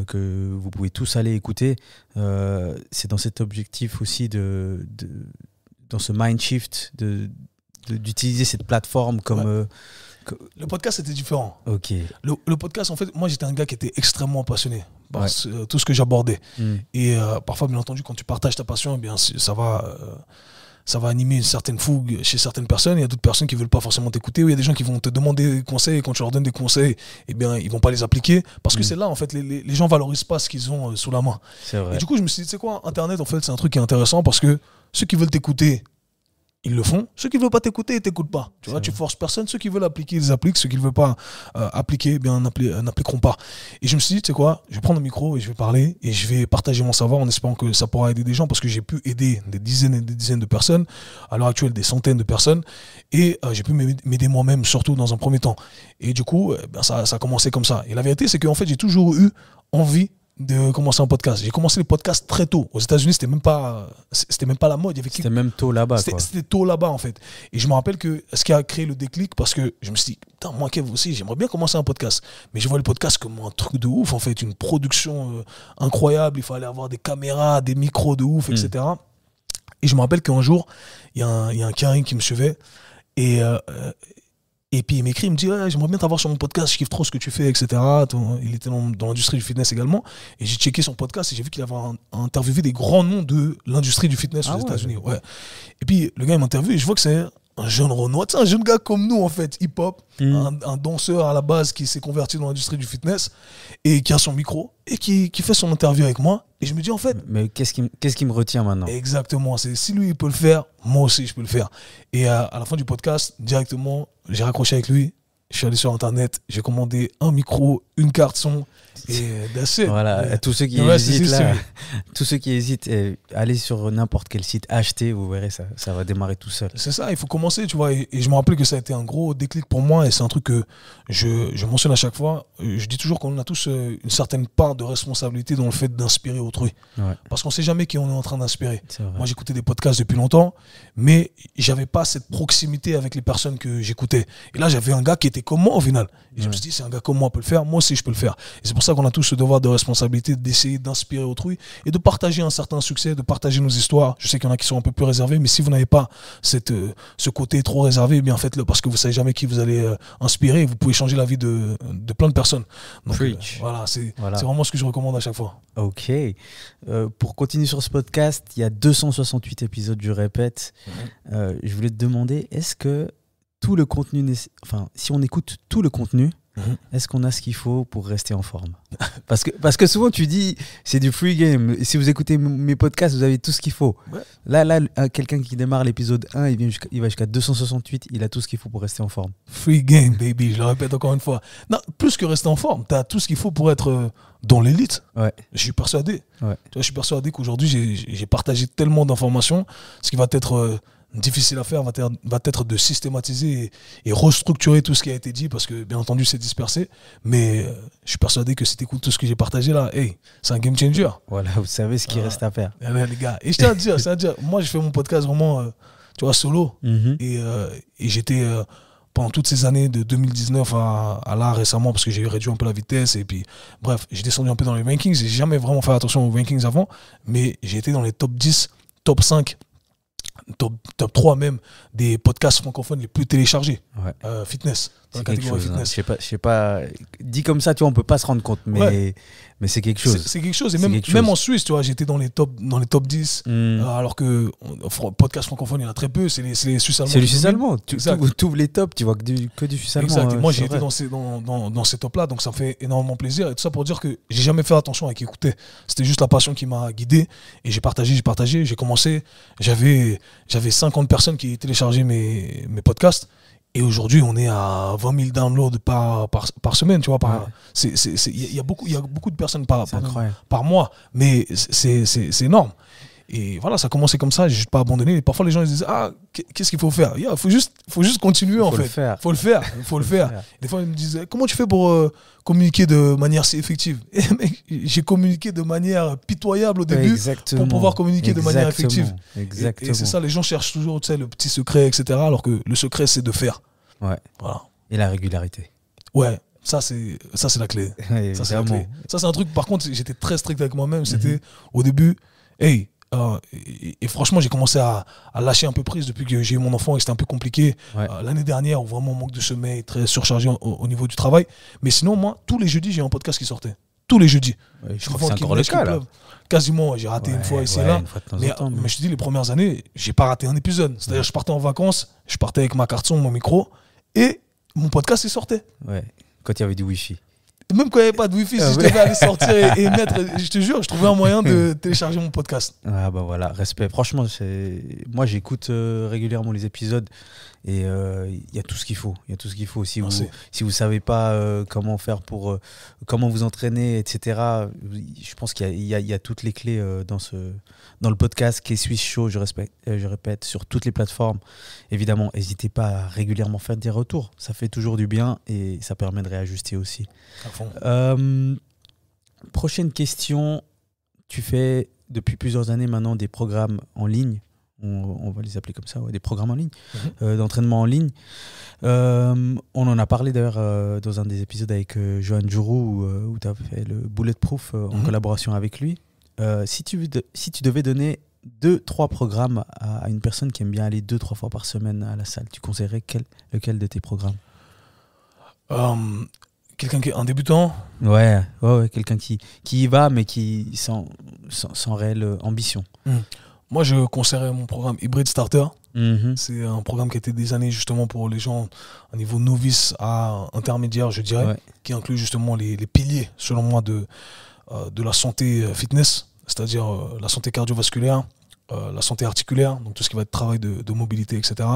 que vous pouvez tous aller écouter. C'est dans cet objectif aussi dans ce mind shift d'utiliser cette plateforme comme... Le podcast était différent. Ok. Le podcast, en fait, moi j'étais un gars qui était extrêmement passionné par tout ce que j'abordais. Et parfois, bien entendu, quand tu partages ta passion, eh bien, ça va animer une certaine fougue chez certaines personnes. Il y a d'autres personnes qui ne veulent pas forcément t'écouter, ou il y a des gens qui vont te demander des conseils et quand tu leur donnes des conseils, eh bien, ils ne vont pas les appliquer parce que c'est là, en fait, les gens ne valorisent pas ce qu'ils ont sous la main. C'est vrai. Et du coup, je me suis dit, tu sais quoi, Internet, en fait, c'est un truc qui est intéressant parce que ceux qui veulent t'écouter, ils le font. Ceux qui ne veulent pas t'écouter, ils ne t'écoutent pas. Tu vois, tu forces personne. Ceux qui veulent appliquer, ils appliquent. Ceux qui ne veulent pas appliquer, eh bien, n'appliqueront pas. Et je me suis dit, tu sais quoi, je vais prendre le micro et je vais parler et je vais partager mon savoir en espérant que ça pourra aider des gens parce que j'ai pu aider des dizaines et des dizaines de personnes, à l'heure actuelle des centaines de personnes, et j'ai pu m'aider moi-même, surtout dans un premier temps. Et du coup, ça a commencé comme ça. Et la vérité, c'est qu'en fait, j'ai toujours eu envie de commencer un podcast. J'ai commencé les podcasts très tôt. Aux États-Unis, c'était même pas la mode. C'était même tôt là-bas. C'était tôt là-bas, en fait. Et je me rappelle que ce qui a créé le déclic, parce que je me suis dit, putain, moi, Kev aussi, j'aimerais bien commencer un podcast. Mais je vois le podcast comme un truc de ouf, en fait, une production incroyable. Il fallait avoir des caméras, des micros de ouf, etc. Et je me rappelle qu'un jour, il y a un Karim qui me suivait. Et puis il m'écrit, il me dit ouais, j'aimerais bien t'avoir sur mon podcast, je kiffe trop ce que tu fais, etc. Il était dans l'industrie du fitness également. Et j'ai checké son podcast et j'ai vu qu'il avait interviewé des grands noms de l'industrie du fitness aux États-Unis. Ouais. Et puis le gars il m'interviewe et je vois que c'est un jeune Renoir, c'est un jeune gars comme nous en fait, hip-hop, un danseur à la base qui s'est converti dans l'industrie du fitness et qui a son micro et qui fait son interview avec moi. Et je me dis en fait... Mais qu'est-ce qui me retient maintenant? Exactement, c'est si lui il peut le faire, moi aussi je peux le faire. Et à la fin du podcast, directement, j'ai raccroché avec lui, je suis allé sur internet, j'ai commandé un micro, une carte son et that's it. Voilà, tous ceux qui hésitent là, tous ceux qui hésitent, allez sur n'importe quel site, achetez, vous verrez, ça va démarrer tout seul. C'est ça, il faut commencer, tu vois. Et je me rappelle que ça a été un gros déclic pour moi et c'est un truc que je mentionne à chaque fois. Je dis toujours qu'on a tous une certaine part de responsabilité dans le fait d'inspirer autrui. Ouais. Parce qu'on ne sait jamais qui on est en train d'inspirer. Moi, j'écoutais des podcasts depuis longtemps, mais j'avais pas cette proximité avec les personnes que j'écoutais. Et là, j'avais un gars qui était comme moi au final. Et je me suis dit, c'est un gars comme moi peut le faire, moi aussi je peux le faire. Et c'est pour ça qu'on a tous ce devoir de responsabilité d'essayer d'inspirer autrui et de partager un certain succès, de partager nos histoires. Je sais qu'il y en a qui sont un peu plus réservés, mais si vous n'avez pas ce côté trop réservé, eh bien faites-le parce que vous ne savez jamais qui vous allez inspirer et vous pouvez changer la vie de plein de personnes. Donc voilà, c'est vraiment ce que je recommande à chaque fois. Ok. Pour continuer sur ce podcast, il y a 268 épisodes, je répète. Je voulais te demander, est-ce que tout le contenu, enfin, si on écoute tout le contenu, est-ce qu'on a ce qu'il faut pour rester en forme? Parce que souvent tu dis c'est du free game. Si vous écoutez mes podcasts, vous avez tout ce qu'il faut. Ouais. Là, quelqu'un qui démarre l'épisode 1, il va jusqu'à 268, il a tout ce qu'il faut pour rester en forme. Free game, baby, je le répète encore une fois. Non, plus que rester en forme, tu as tout ce qu'il faut pour être dans l'élite. Ouais. Je suis persuadé. Ouais. Tu vois, je suis persuadé qu'aujourd'hui, j'ai partagé tellement d'informations, ce qui va être... difficile à faire va être de systématiser et restructurer tout ce qui a été dit parce que bien entendu c'est dispersé, mais je suis persuadé que si tu écoutes tout ce que j'ai partagé là, hey, c'est un game changer. Voilà, vous savez ce qu'il reste à faire. Les gars, et je tiens à dire, moi j'ai fait mon podcast vraiment tu vois, solo et j'étais pendant toutes ces années de 2019 à là récemment parce que j'ai réduit un peu la vitesse et puis bref, j'ai descendu un peu dans les rankings, j'ai jamais vraiment fait attention aux rankings avant, mais j'ai été dans les top 10, top 5, top 3 même des podcasts francophones les plus téléchargés. Fitness, dans la catégorie fitness. Je sais pas, dit comme ça, tu vois, on peut pas se rendre compte, mais c'est quelque chose. C'est quelque chose. Et même en Suisse, tu vois, j'étais dans les top 10, alors que podcast francophone, il y en a très peu, c'est les Suisses allemands. C'est les Suisses allemands. Tu ouvres les tops, tu vois que du Suisse allemand. Exact. Et moi, j'ai été dans ces tops-là, donc ça me fait énormément plaisir. Et tout ça pour dire que j'ai jamais fait attention à qui écouter. C'était juste la passion qui m'a guidé. Et j'ai partagé. J'ai commencé, j'avais 50 personnes qui téléchargeaient mes podcasts. Et aujourd'hui, on est à 20 000 downloads par semaine, tu vois. Il y a beaucoup de personnes par mois, mais c'est énorme. Et voilà, ça a commencé comme ça, j'ai juste pas abandonné. Et parfois, les gens ils disent ah, qu'est-ce qu'il faut faire? Il faut juste continuer en fait. Faut le faire. Des fois, ils me disent comment tu fais pour communiquer de manière si effective? Et mec, j'ai communiqué de manière pitoyable au début pour pouvoir communiquer de manière effective. Et c'est ça, les gens cherchent toujours, tu sais, le petit secret, etc. Alors que le secret, c'est de faire. Ouais. Voilà. Et la régularité. Ouais. Ça, c'est la clé. Ça, c'est la clé. Ça, c'est un truc, par contre, j'étais très strict avec moi-même. C'était au début, hey. Et franchement, j'ai commencé à lâcher un peu prise depuis que j'ai eu mon enfant et c'était un peu compliqué. L'année dernière, vraiment manque de sommeil, très surchargé au niveau du travail. Mais sinon, moi, tous les jeudis, j'ai un podcast qui sortait. Tous les jeudis. Je crois que c'est encore le cas, là. Quasiment, j'ai raté une fois ici et là. Mais je te dis, les premières années, j'ai pas raté un épisode. C'est-à-dire, je partais en vacances, je partais avec ma carte son, mon micro, et mon podcast, il sortait. Ouais, quand il y avait du Wi-Fi. Même quand il n'y avait pas de Wi-Fi, si je devais aller sortir et mettre, je te jure, je trouvais un moyen de télécharger mon podcast. Ah bah voilà, respect. Franchement, moi j'écoute régulièrement les épisodes et il y a tout ce qu'il faut. Il y a tout ce qu'il faut. Si vous savez pas comment faire pour comment vous entraîner, etc. Je pense qu'il y a toutes les clés dans le podcast qui est Swiss Show. Je répète sur toutes les plateformes. Évidemment, n'hésitez pas à régulièrement faire des retours. Ça fait toujours du bien et ça permet de réajuster aussi. Prochaine question. Tu fais depuis plusieurs années maintenant des programmes en ligne. On va les appeler comme ça, des programmes en ligne, d'entraînement en ligne. On en a parlé d'ailleurs dans un des épisodes avec Johan Jourou où tu as fait le Bulletproof en collaboration avec lui. Si tu devais donner 2-3 programmes à une personne qui aime bien aller 2-3 fois par semaine à la salle, tu conseillerais lequel de tes programmes? Quelqu'un qui est un débutant? Ouais, quelqu'un qui y va mais qui sans réelle ambition. Moi, je conseillerais mon programme Hybrid Starter. C'est un programme qui a été designé justement pour les gens à niveau novice à intermédiaire, je dirais, qui inclut justement les piliers, selon moi, de la santé fitness, c'est-à-dire la santé cardiovasculaire, la santé articulaire, donc tout ce qui va être travail de mobilité, etc.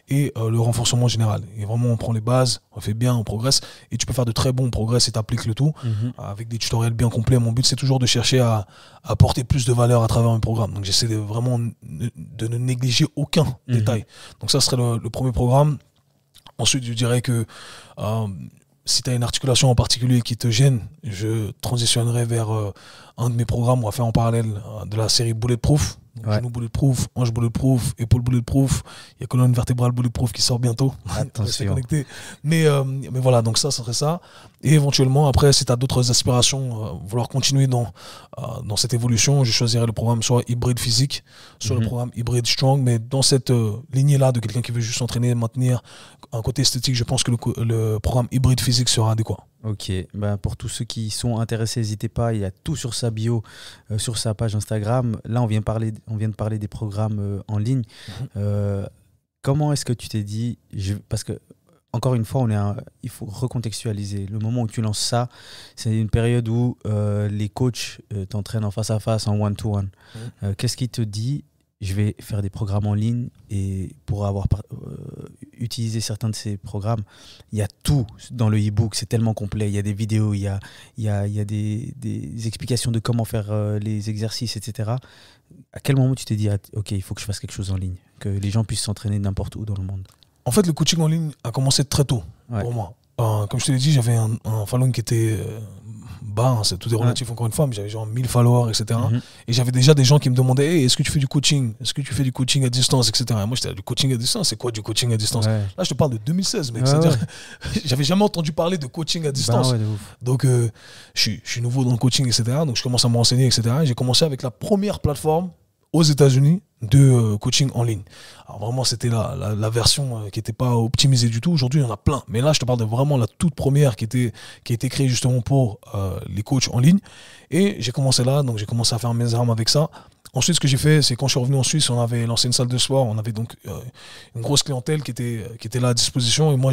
Et le renforcement général. Et vraiment, on prend les bases, on fait bien, on progresse. Et tu peux faire de très bons progrès si tu appliques le tout, avec des tutoriels bien complets. Mon but, c'est toujours de chercher à apporter plus de valeur à travers un programme. Donc j'essaie vraiment de ne négliger aucun détail. Donc ça serait le premier programme. Ensuite, je dirais que si tu as une articulation en particulier qui te gêne, je transitionnerai vers un de mes programmes. On va faire en parallèle de la série Bulletproof. Genou bulletproof, hanche bulletproof, épaule bulletproof. Il y a colonne vertébrale bulletproof qui sort bientôt. Attention. Mais voilà, donc ça serait ça. Et éventuellement, après, si tu as d'autres aspirations, vouloir continuer dans cette évolution, je choisirais le programme soit hybride physique, soit le programme hybride strong. Mais dans cette lignée-là de quelqu'un qui veut juste s'entraîner, maintenir un côté esthétique, je pense que le programme hybride physique sera adéquat. Ok, pour tous ceux qui sont intéressés, n'hésitez pas, il y a tout sur sa bio, sur sa page Instagram. Là, on vient de parler des programmes en ligne. Comment est-ce que tu t'es dit, parce que encore une fois, il faut recontextualiser. Le moment où tu lances ça, c'est une période où les coachs t'entraînent en face à face, en one-to-one. Qu'est-ce qui te dit, je vais faire des programmes en ligne, et pour avoir utilisé certains de ces programmes, il y a tout dans le e-book, c'est tellement complet, il y a des vidéos, il y a des explications de comment faire les exercices, etc. À quel moment tu t'es dit, ok, il faut que je fasse quelque chose en ligne, que les gens puissent s'entraîner n'importe où dans le monde? En fait, le coaching en ligne a commencé très tôt pour moi. Comme je te l'ai dit, j'avais un following qui était bas, tout est relatif encore une fois, mais j'avais genre 1000 followers, etc. Et j'avais déjà des gens qui me demandaient, hey, est-ce que tu fais du coaching? Est-ce que tu fais du coaching à distance, etc. Et moi, j'étais du coaching à distance, c'est quoi du coaching à distance? Là, je te parle de 2016, mec. C'est-à-dire, j'avais jamais entendu parler de coaching à distance. Donc, je suis nouveau dans le coaching, etc. Donc, je commence à me renseigner, etc. Et j'ai commencé avec la première plateforme aux États-Unis de coaching en ligne. Alors vraiment, c'était la version qui n'était pas optimisée du tout. Aujourd'hui, il y en a plein. Mais là, je te parle de vraiment la toute première qui a été créée justement pour les coachs en ligne. Et j'ai commencé là, donc j'ai commencé à faire mes armes avec ça. Ensuite, ce que j'ai fait, c'est quand je suis revenu en Suisse, on avait lancé une salle de sport. On avait donc une grosse clientèle qui était là à disposition. Et moi,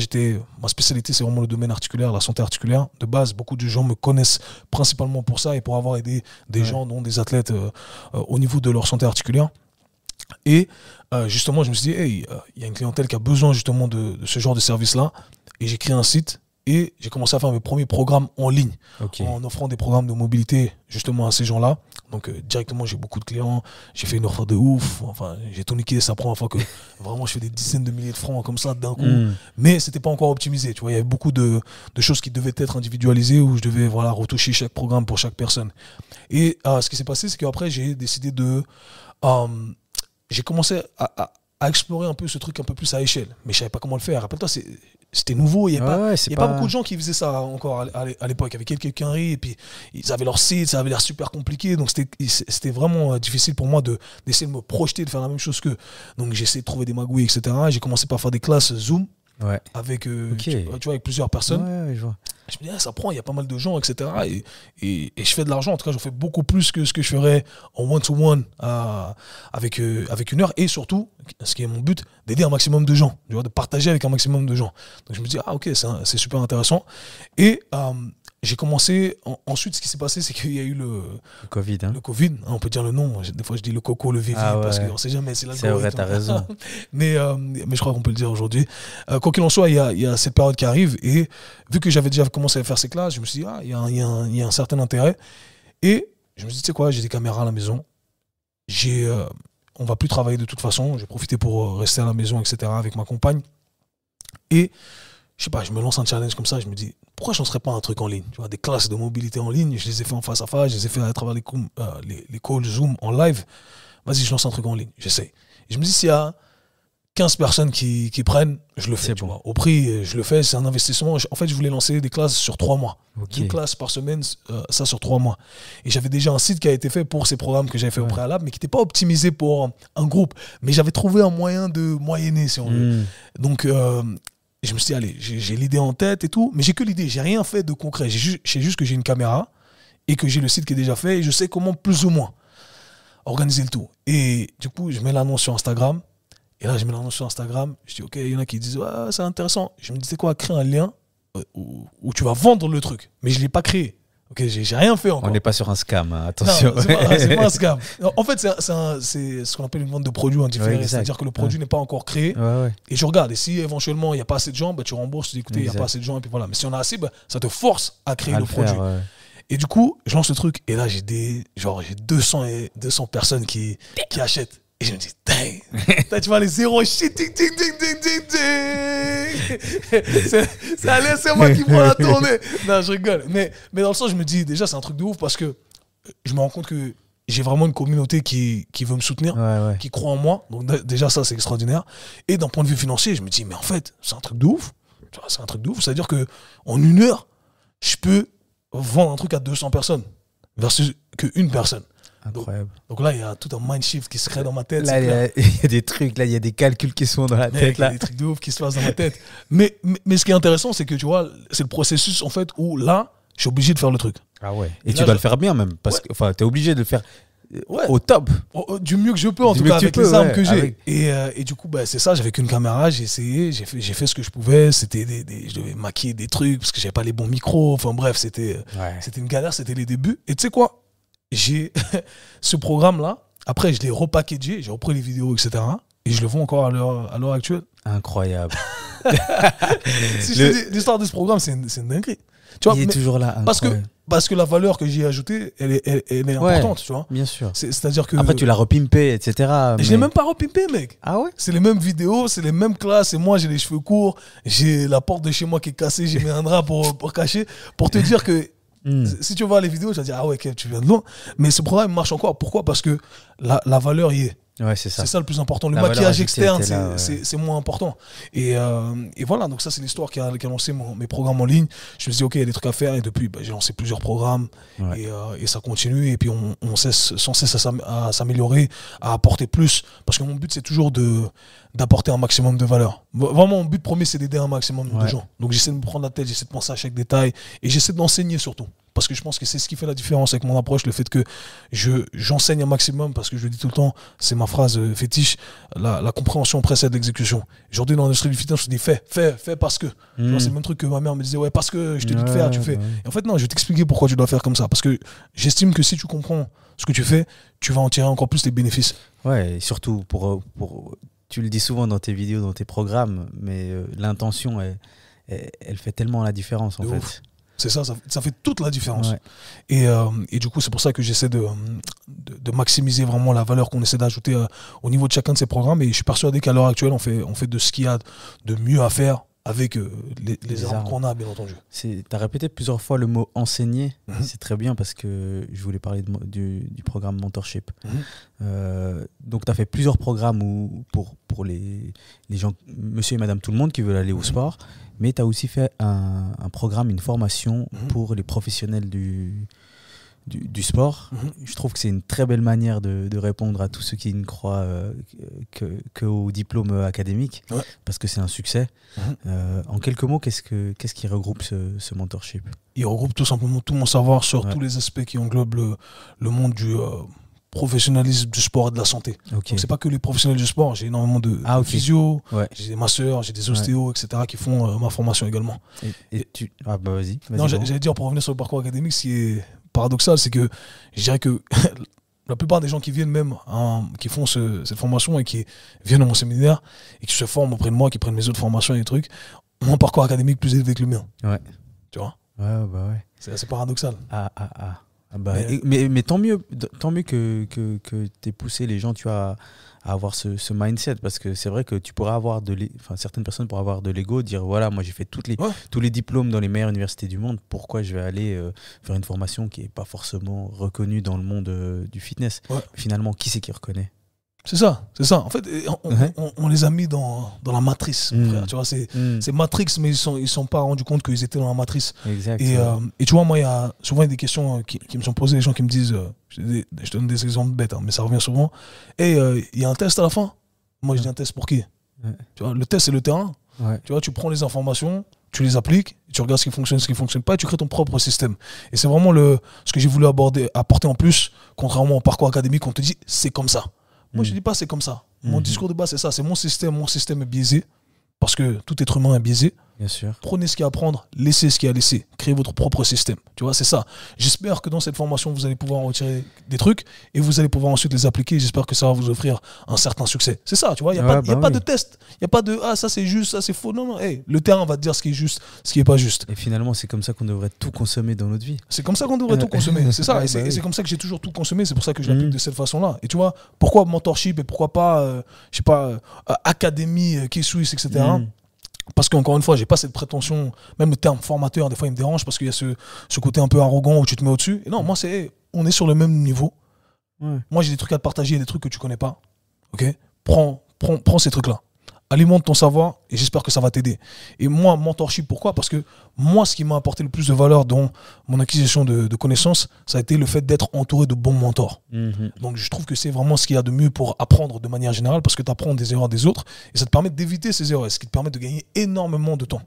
ma spécialité, c'est vraiment le domaine articulaire, la santé articulaire. De base, beaucoup de gens me connaissent principalement pour ça et pour avoir aidé des gens, dont des athlètes, au niveau de leur santé articulaire. Et justement, je me suis dit, hey, y a une clientèle qui a besoin justement de ce genre de service-là. Et j'ai créé un site. Et j'ai commencé à faire mes premiers programmes en ligne, en offrant des programmes de mobilité justement à ces gens-là. Donc directement, j'ai beaucoup de clients, j'ai fait une offre de ouf, enfin j'ai tout niqué, c'est la première fois que vraiment je fais des dizaines de milliers de francs comme ça d'un coup. Mais c'était pas encore optimisé, tu vois, il y avait beaucoup de choses qui devaient être individualisées, où je devais retoucher chaque programme pour chaque personne. Et ce qui s'est passé, c'est qu'après j'ai décidé j'ai commencé à explorer un peu ce truc un peu plus à échelle, mais je savais pas comment le faire. Rappelle-toi, c'était nouveau, il n'y a pas beaucoup de gens qui faisaient ça encore à l'époque. Il y avait quelques quinries et puis ils avaient leur site, ça avait l'air super compliqué, donc c'était vraiment difficile pour moi d'essayer de me projeter, de faire la même chose qu'eux. Donc j'ai essayé de trouver des magouilles, etc. J'ai commencé par faire des classes Zoom avec, tu vois, avec plusieurs personnes. Je vois. Je me dis, ça prend, il y a pas mal de gens, etc. Et je fais de l'argent. En tout cas, j'en fais beaucoup plus que ce que je ferais en one-to-one avec une heure. Et surtout, ce qui est mon but, d'aider un maximum de gens, tu vois, de partager avec un maximum de gens. Donc je me dis, ok, c'est super intéressant. Et j'ai commencé, ensuite ce qui s'est passé, c'est qu'il y a eu le Covid. Le Covid, on peut dire le nom, des fois je dis le coco, le vivi, parce qu'on ne sait jamais, c'est l'algorithme. C'est vrai, t'as raison. mais je crois qu'on peut le dire aujourd'hui. Quoi qu'il en soit, il y a cette période qui arrive, et vu que j'avais déjà commencé à faire ces classes, je me suis dit, il y a un certain intérêt. Et je me suis dit, tu sais quoi, j'ai des caméras à la maison, on va plus travailler de toute façon, j'ai profité pour rester à la maison, etc., avec ma compagne. Et je sais pas, je me lance un challenge comme ça, je me dis, pourquoi je ne lancerais pas un truc en ligne? Tu vois, des classes de mobilité en ligne, je les ai fait en face à face, je les ai fait à travers les calls Zoom en live. Vas-y, je lance un truc en ligne, j'essaie. Et je me dis, s'il y a 15 personnes qui prennent, je le fais. Tu vois. Au prix, je le fais, c'est un investissement. En fait, je voulais lancer des classes sur 3 mois. Une classe par semaine, ça sur 3 mois. Et j'avais déjà un site qui a été fait pour ces programmes que j'avais fait au préalable, mais qui n'était pas optimisé pour un groupe. Mais j'avais trouvé un moyen de moyenner, si on veut. Donc, je me suis dit, allez, j'ai l'idée en tête et tout, mais j'ai que l'idée, j'ai rien fait de concret. Je sais juste que j'ai une caméra et que j'ai le site qui est déjà fait et je sais comment plus ou moins organiser le tout. Et du coup, je mets l'annonce sur Instagram. Et là, je mets l'annonce sur Instagram. Je dis, OK, il y en a qui disent, ouais, c'est intéressant. Je me dis, c'est quoi, créer un lien où tu vas vendre le truc. Mais je ne l'ai pas créé. Ok, j'ai rien fait encore. On n'est pas sur un scam, hein, attention. Non, c'est pas un scam. En fait, c'est ce qu'on appelle une vente de produits en différé. C'est-à-dire que le produit n'est pas encore créé. Et je regarde. Et si éventuellement il n'y a pas assez de gens, bah, tu rembourses, tu dis écoutez, il n'y a pas assez de gens. Et puis voilà. Mais si on a assez, bah, ça te force à créer le produit. Et du coup, je lance le truc. Et là, j'ai 200 personnes qui achètent. Et je me dis, dang, tu vois les zéros, shit, ding, ding, ding, ding, ding, ding. C'est moi qui prends la tournée. Non, je rigole. Mais dans le sens, je me dis, déjà, c'est un truc de ouf parce que je me rends compte que j'ai vraiment une communauté qui veut me soutenir, qui croit en moi. Donc, déjà, ça, c'est extraordinaire. Et d'un point de vue financier, je me dis, mais en fait, c'est un truc de ouf. C'est un truc de ouf. C'est-à-dire qu'en 1 heure, je peux vendre un truc à 200 personnes versus qu'une personne. Incroyable. Donc là, il y a tout un mind shift qui se crée dans ma tête. Là, il y a des trucs, là, il y a des calculs qui sont dans la tête. Il y a des trucs de ouf qui se passent dans ma tête. Mais ce qui est intéressant, c'est que tu vois, c'est le processus en fait où là, je suis obligé de faire le truc. Ah ouais. Et tu dois le faire bien même. Parce que tu es obligé de le faire au top. Du mieux que je peux, en tout cas, avec les armes que j'ai. Et du coup, bah, c'est ça, j'avais qu'une caméra, j'ai essayé, j'ai fait ce que je pouvais. C'était je devais maquiller des trucs parce que j'avais pas les bons micros. Enfin bref, c'était une galère, c'était les débuts. Et tu sais quoi? J'ai ce programme-là, après je l'ai repackagé, j'ai repris les vidéos, etc. Et je le vends encore à l'heure actuelle. Incroyable. Si je te dis, l'histoire de ce programme, c'est une dinguerie. Tu vois, il est toujours là. Parce que la valeur que j'y ai ajoutée, elle est importante, tu vois. Bien sûr. C'est-à-dire que... Après, tu l'as repimpé, etc. Mais... Je l'ai même pas repimpé, mec. Ah ouais? C'est les mêmes vidéos, c'est les mêmes classes. Et moi, j'ai les cheveux courts, j'ai la porte de chez moi qui est cassée, j'ai mis un drap pour cacher. Pour te dire que si tu vois les vidéos, tu vas dire, ah ouais, tu viens de loin. Mais ce programme marche encore. Pourquoi? Parce que la valeur y est. Ouais, c'est ça. C'est ça le plus important. Le maquillage externe, c'est moins important. Et voilà, donc ça, c'est l'histoire qui a lancé mes programmes en ligne. Je me suis dit, OK, il y a des trucs à faire. Et depuis, j'ai lancé plusieurs programmes. Et ça continue. Et puis, on cesse sans cesse à s'améliorer, à apporter plus. Parce que mon but, c'est toujours d'apporter un maximum de valeur. Vraiment, mon but premier, c'est d'aider un maximum de gens. Donc, j'essaie de me prendre la tête, j'essaie de penser à chaque détail. Et j'essaie d'enseigner surtout. Parce que je pense que c'est ce qui fait la différence avec mon approche, le fait que j'enseigne un maximum, parce que je le dis tout le temps, c'est ma phrase fétiche, la compréhension précède l'exécution. Aujourd'hui, dans l'industrie du fitness, je te dis fais parce que. C'est le même truc que ma mère me disait, ouais, parce que je te dis de faire, tu fais. Et en fait, non, je vais t'expliquer pourquoi tu dois faire comme ça. Parce que j'estime que si tu comprends ce que tu fais, tu vas en tirer encore plus les bénéfices. Ouais, et surtout, tu le dis souvent dans tes vidéos, dans tes programmes, mais l'intention, elle fait tellement la différence, en fait. C'est ça fait toute la différence. Ouais. Et du coup, c'est pour ça que j'essaie de maximiser vraiment la valeur qu'on essaie d'ajouter au niveau de chacun de ces programmes. Et je suis persuadé qu'à l'heure actuelle, on fait de ce qu'il y a de mieux à faire avec les armes qu'on a, bien entendu. Tu as répété plusieurs fois le mot enseigner. C'est très bien parce que je voulais parler du programme Mentorship. Donc, tu as fait plusieurs programmes pour les gens, monsieur et madame tout le monde qui veulent aller au sport. Mais tu as aussi fait un programme, une formation pour les professionnels du sport. Je trouve que c'est une très belle manière de répondre à tous ceux qui ne croient qu'au diplôme académique, parce que c'est un succès. En quelques mots, qu'est-ce qui regroupe ce mentorship? Il regroupe tout simplement tout mon savoir sur tous les aspects qui englobent le monde du professionnalisme du sport et de la santé. Donc c'est pas que les professionnels du sport, j'ai énormément de physio, j'ai des masseurs, j'ai des ostéos, etc. qui font ma formation également. Ah bah vas-y. Non, j'allais dire, pour revenir sur le parcours académique, ce qui est paradoxal, c'est que je dirais que la plupart des gens qui viennent même, qui font cette formation et qui viennent à mon séminaire et qui se forment auprès de moi, qui prennent mes autres formations et des trucs, ont un parcours académique plus élevé que le mien. Ouais. Tu vois? Ouais, bah ouais. C'est assez paradoxal. Mais tant mieux que tu aies poussé les gens, tu vois, à avoir ce mindset, parce que c'est vrai que tu pourrais avoir certaines personnes pourraient avoir de l'ego, dire voilà, moi j'ai fait tous les diplômes dans les meilleures universités du monde, pourquoi je vais aller faire une formation qui n'est pas forcément reconnue dans le monde du fitness. Finalement, qui c'est qui reconnaît? C'est ça. En fait, on les a mis dans la matrice, mon frère. Tu vois, c'est Matrix, mais ils sont pas rendus compte qu'ils étaient dans la matrice. Exact. Et tu vois, moi, il y a souvent des questions qui me sont posées, des gens qui me disent, je donne des exemples bêtes, mais ça revient souvent. Et il y a un test à la fin. Moi, je dis un test pour qui? Tu vois, le test, c'est le terrain. Tu vois, tu prends les informations, tu les appliques, tu regardes ce qui fonctionne pas, et tu crées ton propre système. Et c'est vraiment ce que j'ai voulu apporter en plus, contrairement au parcours académique, on te dit, c'est comme ça. Moi, je ne dis pas c'est comme ça. Mon discours de base, c'est ça. C'est mon système. Mon système est biaisé. Parce que tout être humain est biaisé. Bien sûr. Prenez ce qu'il y a à prendre, laissez ce qu'il y a à laisser. Créez votre propre système. Tu vois, c'est ça. J'espère que dans cette formation, vous allez pouvoir en retirer des trucs et vous allez pouvoir ensuite les appliquer. J'espère que ça va vous offrir un certain succès. C'est ça, tu vois. Il n'y a pas de test. Il n'y a pas de « ah, ça c'est juste, ça c'est faux ». Non, non. Hey, le terrain va te dire ce qui est juste, ce qui n'est pas juste. Et finalement, c'est comme ça qu'on devrait tout consommer dans notre vie. C'est comme ça qu'on devrait tout consommer. C'est ça. Et c'est comme ça que j'ai toujours tout consommé. C'est pour ça que je l'applique de cette façon-là. Et tu vois, pourquoi mentorship et pourquoi pas, je sais pas, académie, K-Swiss, etc. Parce qu'encore une fois, j'ai pas cette prétention, même le terme formateur, des fois il me dérange parce qu'il y a ce côté un peu arrogant où tu te mets au-dessus. Et non, moi on est sur le même niveau. Moi j'ai des trucs à te partager, des trucs que tu connais pas. Ok, prends ces trucs-là. Alimente ton savoir et j'espère que ça va t'aider. Et moi, mentorship, pourquoi? Parce que moi, ce qui m'a apporté le plus de valeur dans mon acquisition de connaissances, ça a été le fait d'être entouré de bons mentors. Donc, je trouve que c'est vraiment ce qu'il y a de mieux pour apprendre de manière générale parce que tu apprends des erreurs des autres et ça te permet d'éviter ces erreurs, ce qui te permet de gagner énormément de temps.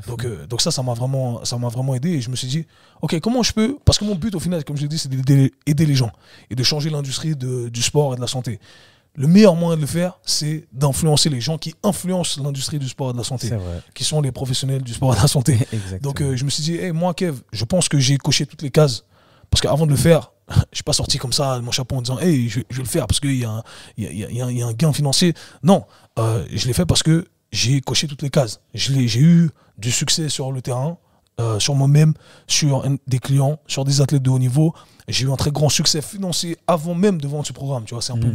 Donc ça m'a vraiment aidé et je me suis dit, ok, comment je peux... Parce que mon but, au final, comme je l'ai dit, c'est d'aider les gens et de changer l'industrie du sport et de la santé. Le meilleur moyen de le faire, c'est d'influencer les gens qui influencent l'industrie du sport et de la santé, qui sont les professionnels du sport et de la santé. Donc je me suis dit, hey, moi Kev, je pense que j'ai coché toutes les cases. Parce qu'avant de le faire, je ne suis pas sorti comme ça de mon chapeau en disant, hey, je vais le faire parce qu'il y a un gain financier. Non, je l'ai fait parce que j'ai coché toutes les cases. J'ai eu du succès sur le terrain, sur moi-même, sur des clients, sur des athlètes de haut niveau. J'ai eu un très grand succès financier avant même de vendre ce programme. Tu vois, c'est un peu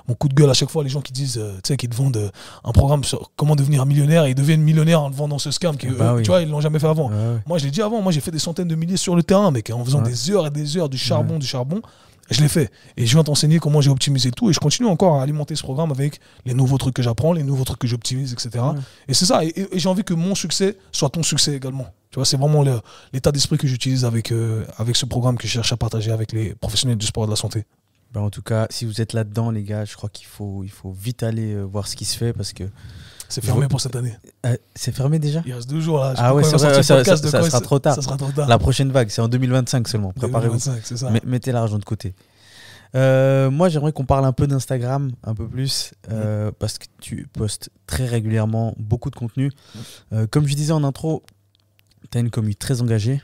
mon coup de gueule à chaque fois. Les gens qui disent, tu sais, qu'ils te vendent un programme sur comment devenir un millionnaire et ils deviennent millionnaires en te vendant ce scam. Tu vois, ils l'ont jamais fait avant. Moi, je l'ai dit avant. Moi, j'ai fait des centaines de milliers sur le terrain, mec, en faisant des heures et des heures du charbon. Je l'ai fait. Et je viens t'enseigner comment j'ai optimisé tout. Et je continue encore à alimenter ce programme avec les nouveaux trucs que j'apprends, les nouveaux trucs que j'optimise, etc. Et c'est ça. Et j'ai envie que mon succès soit ton succès également. Tu vois, c'est vraiment l'état d'esprit que j'utilise avec ce programme que je cherche à partager avec les professionnels du sport et de la santé. Ben en tout cas, si vous êtes là-dedans, les gars, je crois qu'il faut vite aller voir ce qui se fait parce que... C'est fermé pour cette année. C'est fermé déjà? Il reste 2 jours là. Ah ouais, c'est vrai, ça sera trop tard. Ça sera trop tard. La prochaine vague, c'est en 2025 seulement. Préparez-vous. 2025, c'est ça. Mettez l'argent de côté. Moi, j'aimerais qu'on parle un peu d'Instagram, un peu plus, parce que tu postes très régulièrement beaucoup de contenu. Comme je disais en intro, tu as une communauté très engagée,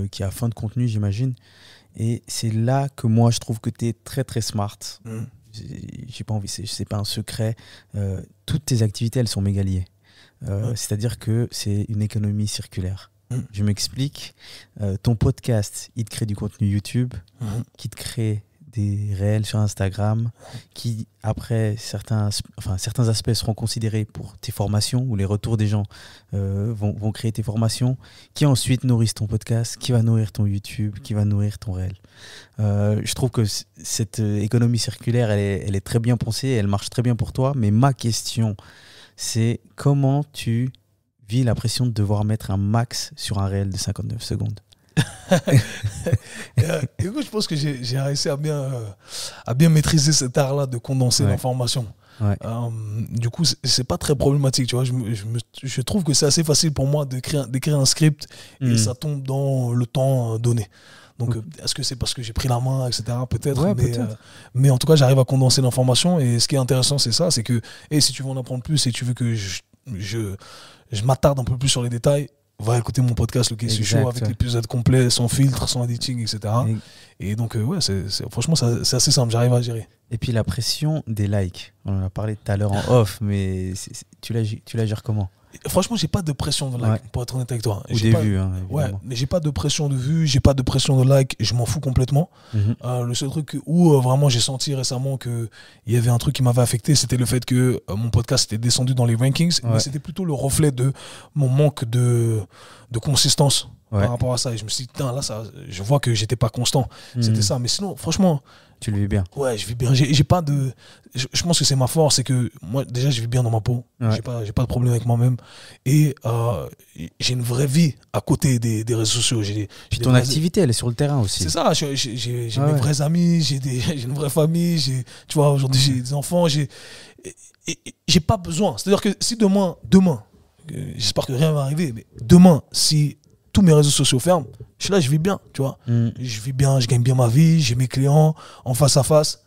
qui a faim de contenu, j'imagine. Et c'est là que moi, je trouve que tu es très, très smart. J'ai pas envie, c'est pas un secret. Toutes tes activités, elles sont méga liées. C'est-à-dire que c'est une économie circulaire. Je m'explique. Ton podcast, il te crée du contenu YouTube, qui te crée des réels sur Instagram, qui après certains aspects seront considérés pour tes formations, ou les retours des gens vont créer tes formations, qui ensuite nourrissent ton podcast, qui va nourrir ton YouTube, qui va nourrir ton réel. Je trouve que cette économie circulaire, elle est très bien pensée, elle marche très bien pour toi, mais ma question, c'est comment tu vis la pression de devoir mettre un max sur un réel de 59 secondes? Écoute, je pense que j'ai réussi à bien maîtriser cet art-là de condenser l'information. Du coup, c'est pas très problématique. Tu vois, je trouve que c'est assez facile pour moi d'écrire un script et ça tombe dans le temps donné. Donc, est-ce que c'est parce que j'ai pris la main, etc. Peut-être. Mais en tout cas, j'arrive à condenser l'information. Et ce qui est intéressant, c'est ça, c'est que si tu veux en apprendre plus et tu veux que je m'attarde un peu plus sur les détails, va écouter mon podcast, le K-Swiss Show, avec l'épisode complet, sans filtre, sans editing, etc. Et donc, franchement, c'est assez simple, j'arrive à gérer. Et puis la pression des likes, on en a parlé tout à l'heure en off, mais tu la gères comment? Franchement, j'ai pas de pression de like, pour être honnête avec toi. Ou des vues, hein, ouais, mais j'ai pas de pression de vues, j'ai pas de pression de like, je m'en fous complètement. Le seul truc où vraiment j'ai senti récemment qu'il y avait un truc qui m'avait affecté, c'était le fait que mon podcast était descendu dans les rankings, mais c'était plutôt le reflet de mon manque de consistance par rapport à ça. Et je me suis dit, là, je vois que j'étais pas constant. C'était ça. Mais sinon, franchement... Tu le vis bien. Ouais, je vis bien. J'ai pas de... Je pense que c'est ma force, c'est que moi, déjà, je vis bien dans ma peau. Ouais. J'ai pas de problème avec moi-même. Et j'ai une vraie vie à côté des réseaux sociaux. Puis ton activité, elle est sur le terrain aussi. C'est ça. J'ai mes vrais amis, j'ai une vraie famille. Tu vois, aujourd'hui, j'ai des enfants. J'ai pas besoin. C'est-à-dire que si demain, j'espère que rien va arriver, mais demain, si tous mes réseaux sociaux ferment, je suis là, je vis bien, tu vois. Je vis bien, je gagne bien ma vie, j'ai mes clients en face à face.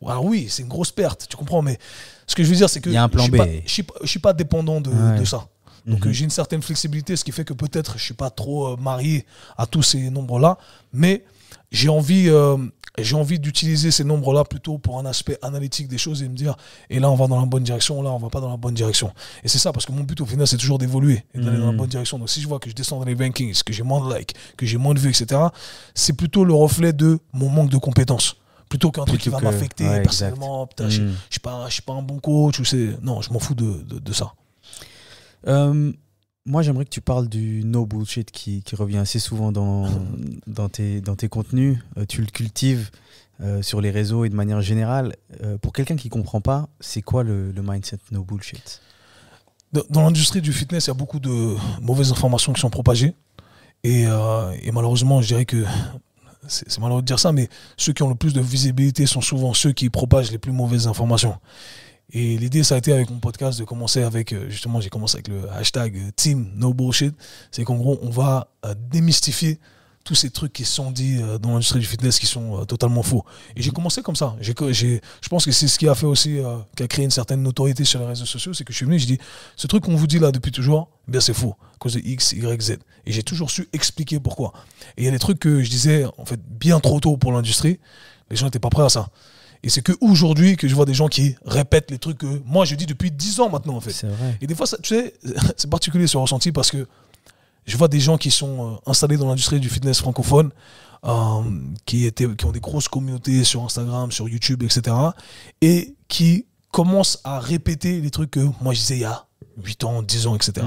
Alors oui, c'est une grosse perte, tu comprends, mais ce que je veux dire, c'est que il y a un plan B. Je suis pas dépendant de ça. Donc j'ai une certaine flexibilité, ce qui fait que peut-être je suis pas trop marié à tous ces nombres-là, mais j'ai envie d'utiliser ces nombres-là plutôt pour un aspect analytique des choses et me dire, et là on va dans la bonne direction, là on va pas dans la bonne direction. Et c'est ça, parce que mon but au final c'est toujours d'évoluer et d'aller dans la bonne direction. Donc si je vois que je descends dans les rankings, que j'ai moins de likes, que j'ai moins de vues, etc., c'est plutôt le reflet de mon manque de compétences. Plutôt qu'un truc qui va m'affecter personnellement. Putain, je suis pas un bon coach. Non, je m'en fous de ça. Moi, j'aimerais que tu parles du no bullshit qui revient assez souvent dans tes contenus. Tu le cultives sur les réseaux et de manière générale. Pour quelqu'un qui ne comprend pas, c'est quoi le mindset no bullshit? Dans l'industrie du fitness, il y a beaucoup de mauvaises informations qui sont propagées. Et malheureusement, je dirais que c'est malheureux de dire ça, mais ceux qui ont le plus de visibilité sont souvent ceux qui propagent les plus mauvaises informations. Et l'idée, ça a été avec mon podcast de commencer avec, justement, j'ai commencé avec le hashtag Team No Bullshit. C'est qu'en gros, on va démystifier tous ces trucs qui sont dits dans l'industrie du fitness qui sont totalement faux. Et j'ai commencé comme ça. Je pense que c'est ce qui a fait aussi, qui a créé une certaine notoriété sur les réseaux sociaux, c'est que je suis venu, je dis, ce truc qu'on vous dit là depuis toujours, eh bien c'est faux, à cause de X, Y, Z. Et j'ai toujours su expliquer pourquoi. Et il y a des trucs que je disais, en fait, bien trop tôt pour l'industrie, les gens n'étaient pas prêts à ça. Et c'est qu'aujourd'hui que je vois des gens qui répètent les trucs que moi je dis depuis 10 ans maintenant, en fait. C'est vrai. Et des fois, ça, tu sais, c'est particulier ce ressenti parce que je vois des gens qui sont installés dans l'industrie du fitness francophone, qui ont des grosses communautés sur Instagram, sur YouTube, etc. et qui commencent à répéter les trucs que moi je disais il y a 8 ans, 10 ans, etc.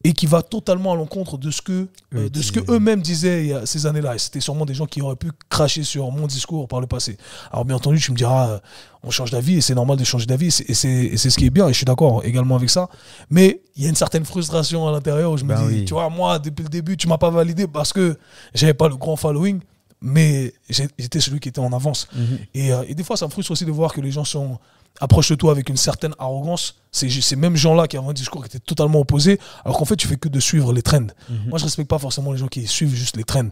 Et qui va totalement à l'encontre de ce que eux-mêmes disaient il y a ces années-là. Et c'était sûrement des gens qui auraient pu cracher sur mon discours par le passé. Alors bien entendu, tu me diras, on change d'avis et c'est normal de changer d'avis. Et c'est ce qui est bien et je suis d'accord également avec ça. Mais il y a une certaine frustration à l'intérieur où je me dis, tu vois, moi, depuis le début, tu m'as pas validé parce que j'avais pas le grand following, mais j'étais celui qui était en avance. Et des fois, ça me frustre aussi de voir que les gens approche de toi avec une certaine arrogance. C'est ces mêmes gens-là qui avaient un discours qui était totalement opposé, alors qu'en fait, tu fais que de suivre les trends. Moi, je respecte pas forcément les gens qui suivent juste les trends.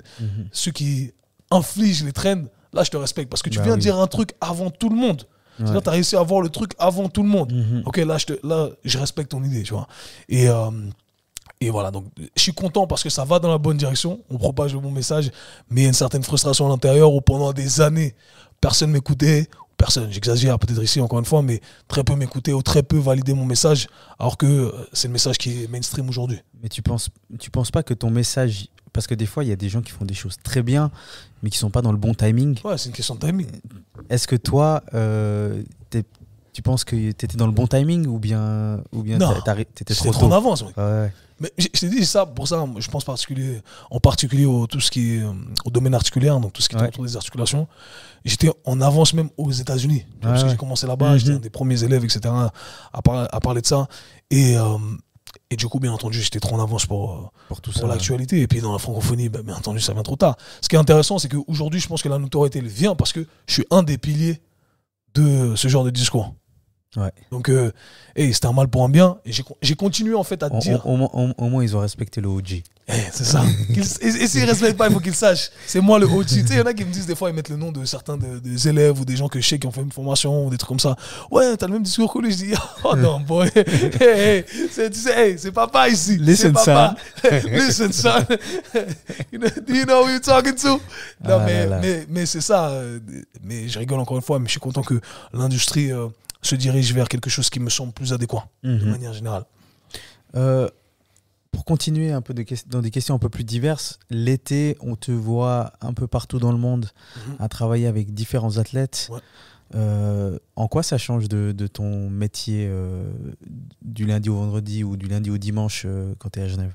Ceux qui infligent les trends, là, je te respecte, parce que tu viens de dire un truc avant tout le monde. Tu as réussi à avoir le truc avant tout le monde. Ok, là, je respecte ton idée, tu vois. Et voilà, donc je suis content parce que ça va dans la bonne direction, on propage le bon message, mais il y a une certaine frustration à l'intérieur où pendant des années, personne m'écoutait. Personne, j'exagère peut-être ici encore une fois, mais très peu m'écouter ou très peu valider mon message, alors que c'est le message qui est mainstream aujourd'hui. Mais tu penses pas que ton message, parce que des fois il y a des gens qui font des choses très bien, mais qui sont pas dans le bon timing. Ouais, c'est une question de timing. Est-ce que toi, tu penses que tu étais dans le bon timing ou bien t'étais trop en avance. Oui. Ouais. Mais je t'ai dit ça, pour ça, je pense en particulier tout ce qui est au domaine articulaire, donc tout ce qui est autour des articulations. J'étais en avance même aux États-Unis. Parce que j'ai commencé là-bas, j'étais un des premiers élèves, etc., à parler de ça. Et du coup, bien entendu, j'étais trop en avance pour l'actualité. Et puis dans la francophonie, bien entendu, ça vient trop tard. Ce qui est intéressant, c'est qu'aujourd'hui, je pense que la notoriété elle vient parce que je suis un des piliers de ce genre de discours. Ouais. Donc, c'était un mal pour un bien. Et j'ai continué en fait à dire. Au moins, ils ont respecté le OG. C'est ça. Et s'ils ne respectent pas, il faut qu'ils sachent. C'est moi le OG. Tu sais, il y en a qui me disent des fois, ils mettent le nom de certains des élèves ou des gens que je sais qui ont fait une formation ou des trucs comme ça. Ouais, t'as le même discours que lui. Je dis, oh non, boy. C'est papa ici. Listen, son. Listen, son. Do you know who you're talking to? Non, mais c'est ça. Mais je rigole encore une fois, mais je suis content que l'industrie se dirige vers quelque chose qui me semble plus adéquat, de manière générale. Pour continuer un peu dans des questions un peu plus diverses, l'été, on te voit un peu partout dans le monde à travailler avec différents athlètes. Ouais. En quoi ça change de ton métier du lundi au vendredi ou du lundi au dimanche quand tu es à Genève?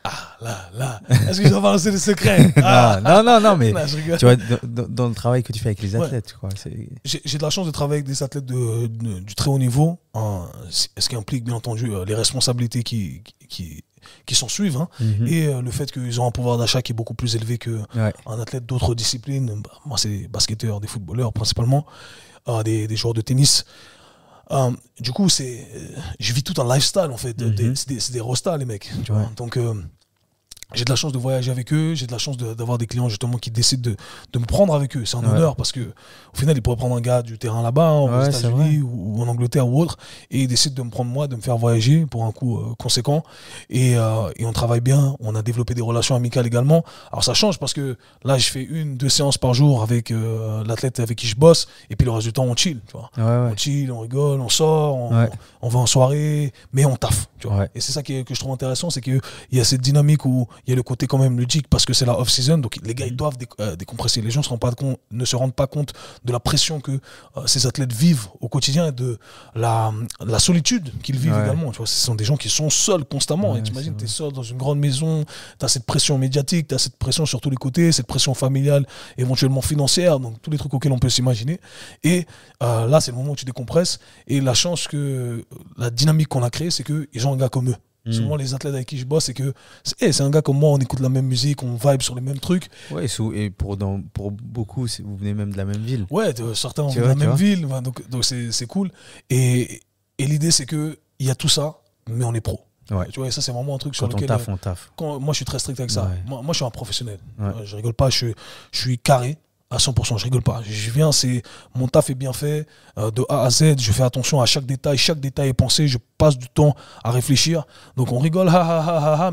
Ah, là. Est-ce que j'en parle aussi des secrets? Non, mais tu vois, dans le travail que tu fais avec les athlètes, quoi. J'ai de la chance de travailler avec des athlètes du très haut niveau, ce qui implique bien entendu les responsabilités qui s'en suivent, hein, et le fait qu'ils ont un pouvoir d'achat qui est beaucoup plus élevé qu'un athlète d'autres disciplines. Moi, c'est des basketteurs, des footballeurs principalement, des joueurs de tennis. Du coup, je vis tout un lifestyle en fait. C'est des rostas, les mecs. Tu vois. Donc, j'ai de la chance de voyager avec eux, j'ai de la chance d'avoir des clients justement qui décident de me prendre avec eux. C'est un honneur parce que au final, ils pourraient prendre un gars du terrain là-bas, aux États-Unis ou en Angleterre ou autre, et ils décident de me prendre moi, de me faire voyager pour un coût conséquent. Et on travaille bien, on a développé des relations amicales également. Alors ça change parce que là, je fais 1-2 séances par jour avec l'athlète avec qui je bosse, et puis le reste du temps, on chill. Tu vois. On chill, on rigole, on sort, on va en soirée, mais on taffe. Tu vois. Et c'est ça que je trouve intéressant, c'est qu'il y a cette dynamique où il y a le côté quand même ludique parce que c'est la off-season, donc les gars ils doivent décompresser. Les gens ne se rendent pas compte de la pression que ces athlètes vivent au quotidien et de la solitude qu'ils vivent également. Tu vois, ce sont des gens qui sont seuls constamment. Et t'imagines, t'es seul dans une grande maison, t'as cette pression médiatique, t'as cette pression sur tous les côtés, cette pression familiale, éventuellement financière, donc tous les trucs auxquels on peut s'imaginer. Et là, c'est le moment où tu décompresses. Et la chance la dynamique qu'on a créée, c'est qu'ils ont un gars comme eux. Souvent, les athlètes avec qui je bosse, c'est un gars comme moi, on écoute la même musique, on vibe sur les mêmes trucs. Ouais, et pour beaucoup, vous venez même de la même ville. Ouais, certains viennent de la même ville, donc c'est cool. Et l'idée, c'est qu'il y a tout ça, mais on est pro. Ouais. Tu vois, et ça, c'est vraiment un truc sur lequel. On taffe. Moi, je suis très strict avec ça. Moi, je suis un professionnel. Je rigole pas, je suis carré. À 100%, je rigole pas. Je viens, mon taf est bien fait, de A à Z, je fais attention à chaque détail est pensé, je passe du temps à réfléchir. Donc on rigole,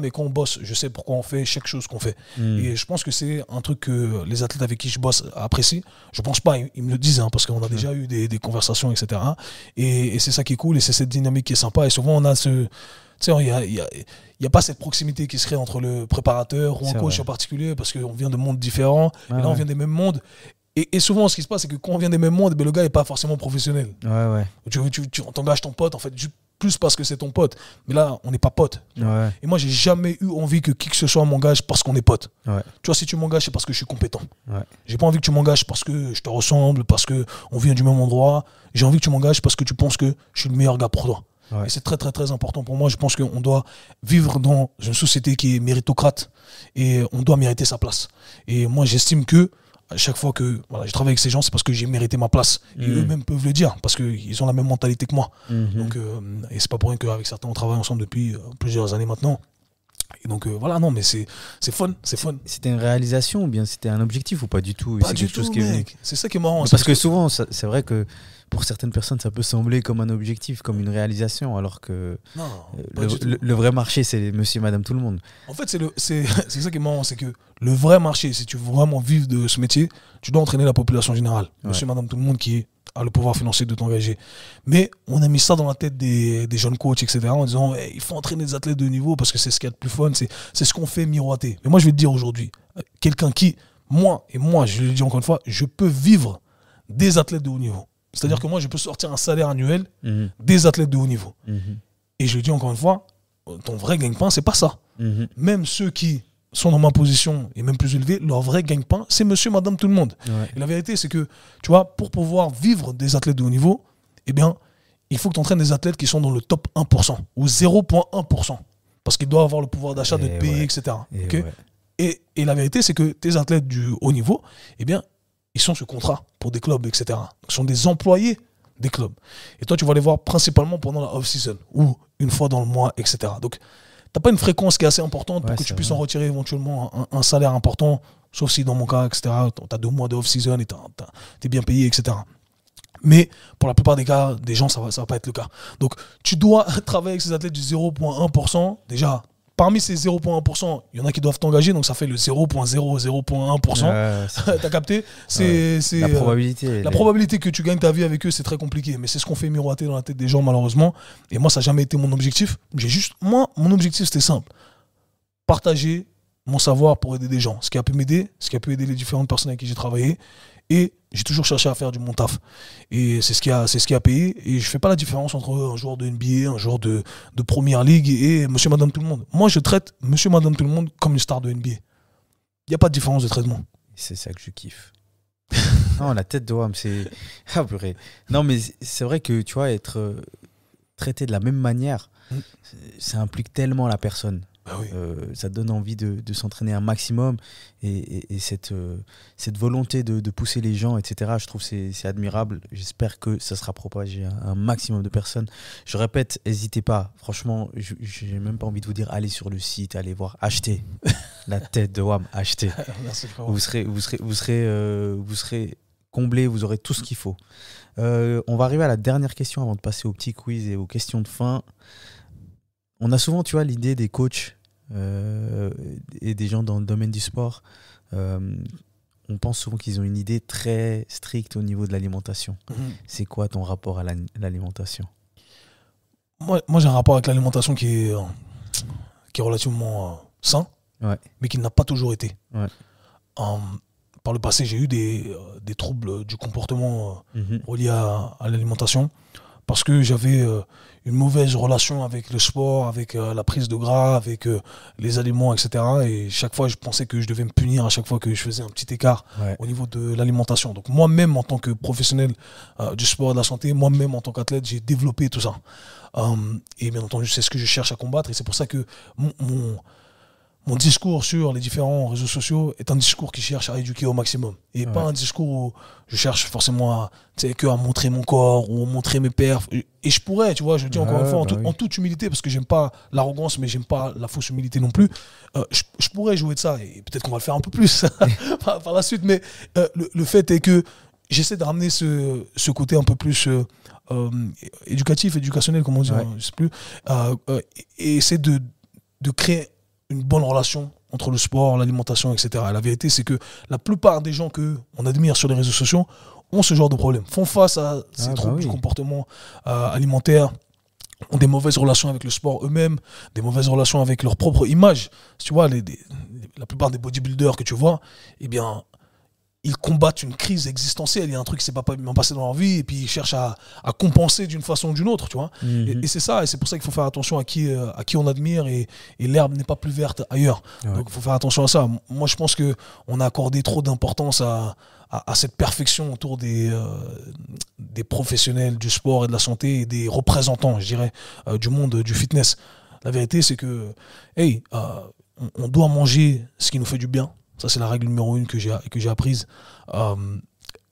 mais quand on bosse, je sais pourquoi on fait chaque chose qu'on fait. Et je pense que c'est un truc que les athlètes avec qui je bosse apprécient. Je pense pas, ils me le disent, hein, parce qu'on a déjà eu des conversations, etc. Et c'est ça qui est cool, et c'est cette dynamique qui est sympa. Et souvent, on a tu sais, il n'y a pas cette proximité qui se crée entre le préparateur ou un coach en particulier, parce qu'on vient de mondes différents, et là on vient des mêmes mondes. Et souvent, ce qui se passe, c'est que quand on vient des mêmes mondes, le gars n'est pas forcément professionnel. Tu t'engages ton pote, en fait, plus parce que c'est ton pote. Mais là, on n'est pas pote. Et moi, j'ai jamais eu envie que qui que ce soit m'engage parce qu'on est pote. Tu vois, si tu m'engages, c'est parce que je suis compétent. J'ai pas envie que tu m'engages parce que je te ressemble, parce qu'on vient du même endroit. J'ai envie que tu m'engages parce que tu penses que je suis le meilleur gars pour toi. Et c'est très très très important pour moi. Je pense qu'on doit vivre dans une société qui est méritocrate et on doit mériter sa place. Et moi, j'estime que à chaque fois que je travaille avec ces gens, c'est parce que j'ai mérité ma place. Et eux-mêmes peuvent le dire parce qu'ils ont la même mentalité que moi. Donc, et c'est pas pour rien qu'avec certains, on travaille ensemble depuis plusieurs années maintenant. Et donc voilà, non, mais c'est fun, c'est fun. C'était une réalisation ou bien c'était un objectif ou pas du tout? Pas du tout, mec. C'est ça qui est marrant. Parce que souvent, c'est vrai que pour certaines personnes, ça peut sembler comme un objectif, comme une réalisation, alors que non, le vrai marché, c'est monsieur et madame tout le monde. En fait, c'est ça qui est marrant, c'est que le vrai marché, si tu veux vraiment vivre de ce métier, tu dois entraîner la population générale. Monsieur et madame tout le monde qui a le pouvoir financier de t'engager. Mais on a mis ça dans la tête des jeunes coachs, etc., en disant il faut entraîner des athlètes de haut niveau parce que c'est ce qu'il y a de plus fun, c'est ce qu'on fait miroiter. Mais moi, je vais te dire aujourd'hui, quelqu'un qui, moi, je le dis encore une fois, je peux vivre des athlètes de haut niveau. C'est-à-dire que moi, je peux sortir un salaire annuel des athlètes de haut niveau. Et je le dis encore une fois, ton vrai gagne-pain, c'est pas ça. Même ceux qui sont dans ma position et même plus élevés, leur vrai gagne-pain, c'est monsieur, madame, tout le monde. Et la vérité, c'est que, tu vois, pour pouvoir vivre des athlètes de haut niveau, eh bien, il faut que tu entraînes des athlètes qui sont dans le top 1% ou 0,1%. Parce qu'ils doivent avoir le pouvoir d'achat de te payer, etc. Et la vérité, c'est que tes athlètes du haut niveau, eh bien, ils sont sous contrat pour des clubs, etc. Donc, ce sont des employés des clubs. Et toi, tu vas les voir principalement pendant la off-season ou une fois dans le mois, etc. Donc, tu n'as pas une fréquence qui est assez importante pour que tu puisses en retirer éventuellement un salaire important, sauf si dans mon cas, etc., tu as 2 mois de off-season et tu es bien payé, etc. Mais pour la plupart des cas, des gens, ça va pas être le cas. Donc, tu dois travailler avec ces athlètes du 0,1%, déjà, parmi ces 0,1%, il y en a qui doivent t'engager, donc ça fait le 0,1%. T'as capté? C'est la probabilité. La probabilité que tu gagnes ta vie avec eux, c'est très compliqué. Mais c'est ce qu'on fait miroiter dans la tête des gens, malheureusement. Et moi, ça n'a jamais été mon objectif. Moi, mon objectif, c'était simple. Partager mon savoir pour aider des gens. Ce qui a pu m'aider, ce qui a pu aider les différentes personnes avec qui j'ai travaillé. Et j'ai toujours cherché à faire du mon taf. Et c'est ce qui a payé. Et je fais pas la différence entre un joueur de NBA, un joueur de Première Ligue et monsieur, madame, tout le monde. Moi, je traite monsieur, madame, tout le monde comme une star de NBA. Il n'y a pas de différence de traitement. C'est ça que je kiffe. Non, la tête de WAM, c'est... Ah, purée. Non, mais c'est vrai que, tu vois, être traité de la même manière, ça implique tellement la personne. Ah oui. Ça donne envie de s'entraîner un maximum et cette volonté de pousser les gens, etc. Je trouve que c'est admirable. J'espère que ça sera propagé à un maximum de personnes. Je répète, n'hésitez pas. Franchement, j'ai même pas envie de vous dire allez sur le site, allez voir, achetez la tête de WAM, achetez. Merci, vous serez comblé, vous aurez tout ce qu'il faut. On va arriver à la dernière question avant de passer au petit quiz et aux questions de fin. On a souvent, tu vois, l'idée des coachs et des gens dans le domaine du sport. On pense souvent qu'ils ont une idée très stricte au niveau de l'alimentation. C'est quoi ton rapport à l'alimentation? Moi, j'ai un rapport avec l'alimentation qui est relativement sain, mais qui n'a pas toujours été. Par le passé, j'ai eu des troubles du comportement reliés à l'alimentation parce que j'avais une mauvaise relation avec le sport, avec la prise de gras, avec les aliments, etc. Et chaque fois, je pensais que je devais me punir à chaque fois que je faisais un petit écart au niveau de l'alimentation. Donc moi-même, en tant que professionnel du sport et de la santé, moi-même, en tant qu'athlète, j'ai développé tout ça. Et bien entendu, c'est ce que je cherche à combattre. Et c'est pour ça que mon discours sur les différents réseaux sociaux est un discours qui cherche à éduquer au maximum. Et pas un discours où je cherche forcément à montrer mon corps ou à montrer mes perfs. Et je pourrais, tu vois, je le dis encore une fois, en toute humilité, parce que j'aime pas l'arrogance, mais j'aime pas la fausse humilité non plus. Je pourrais jouer de ça, et peut-être qu'on va le faire un peu plus par la suite. Mais le fait est que j'essaie de ramener ce côté un peu plus éducationnel, comme on dit, je sais plus, et essayer de créer une bonne relation entre le sport, l'alimentation, etc. Et la vérité, c'est que la plupart des gens qu'on admire sur les réseaux sociaux ont ce genre de problème, font face à ces troubles du comportement alimentaire, ont des mauvaises relations avec le sport eux-mêmes, des mauvaises relations avec leur propre image. Tu vois, la plupart des bodybuilders que tu vois, eh bien, ils combattent une crise existentielle. Il y a un truc qui s'est pas bien passé dans leur vie et puis ils cherchent à compenser d'une façon ou d'une autre, tu vois. Et c'est ça, et c'est pour ça qu'il faut faire attention à qui on admire, et l'herbe n'est pas plus verte ailleurs. Donc il faut faire attention à ça. Moi, je pense qu'on a accordé trop d'importance à cette perfection autour des professionnels du sport et de la santé et des représentants, je dirais, du monde du fitness. La vérité, c'est que on doit manger ce qui nous fait du bien. Ça, c'est la règle numéro 1 que j'ai apprise.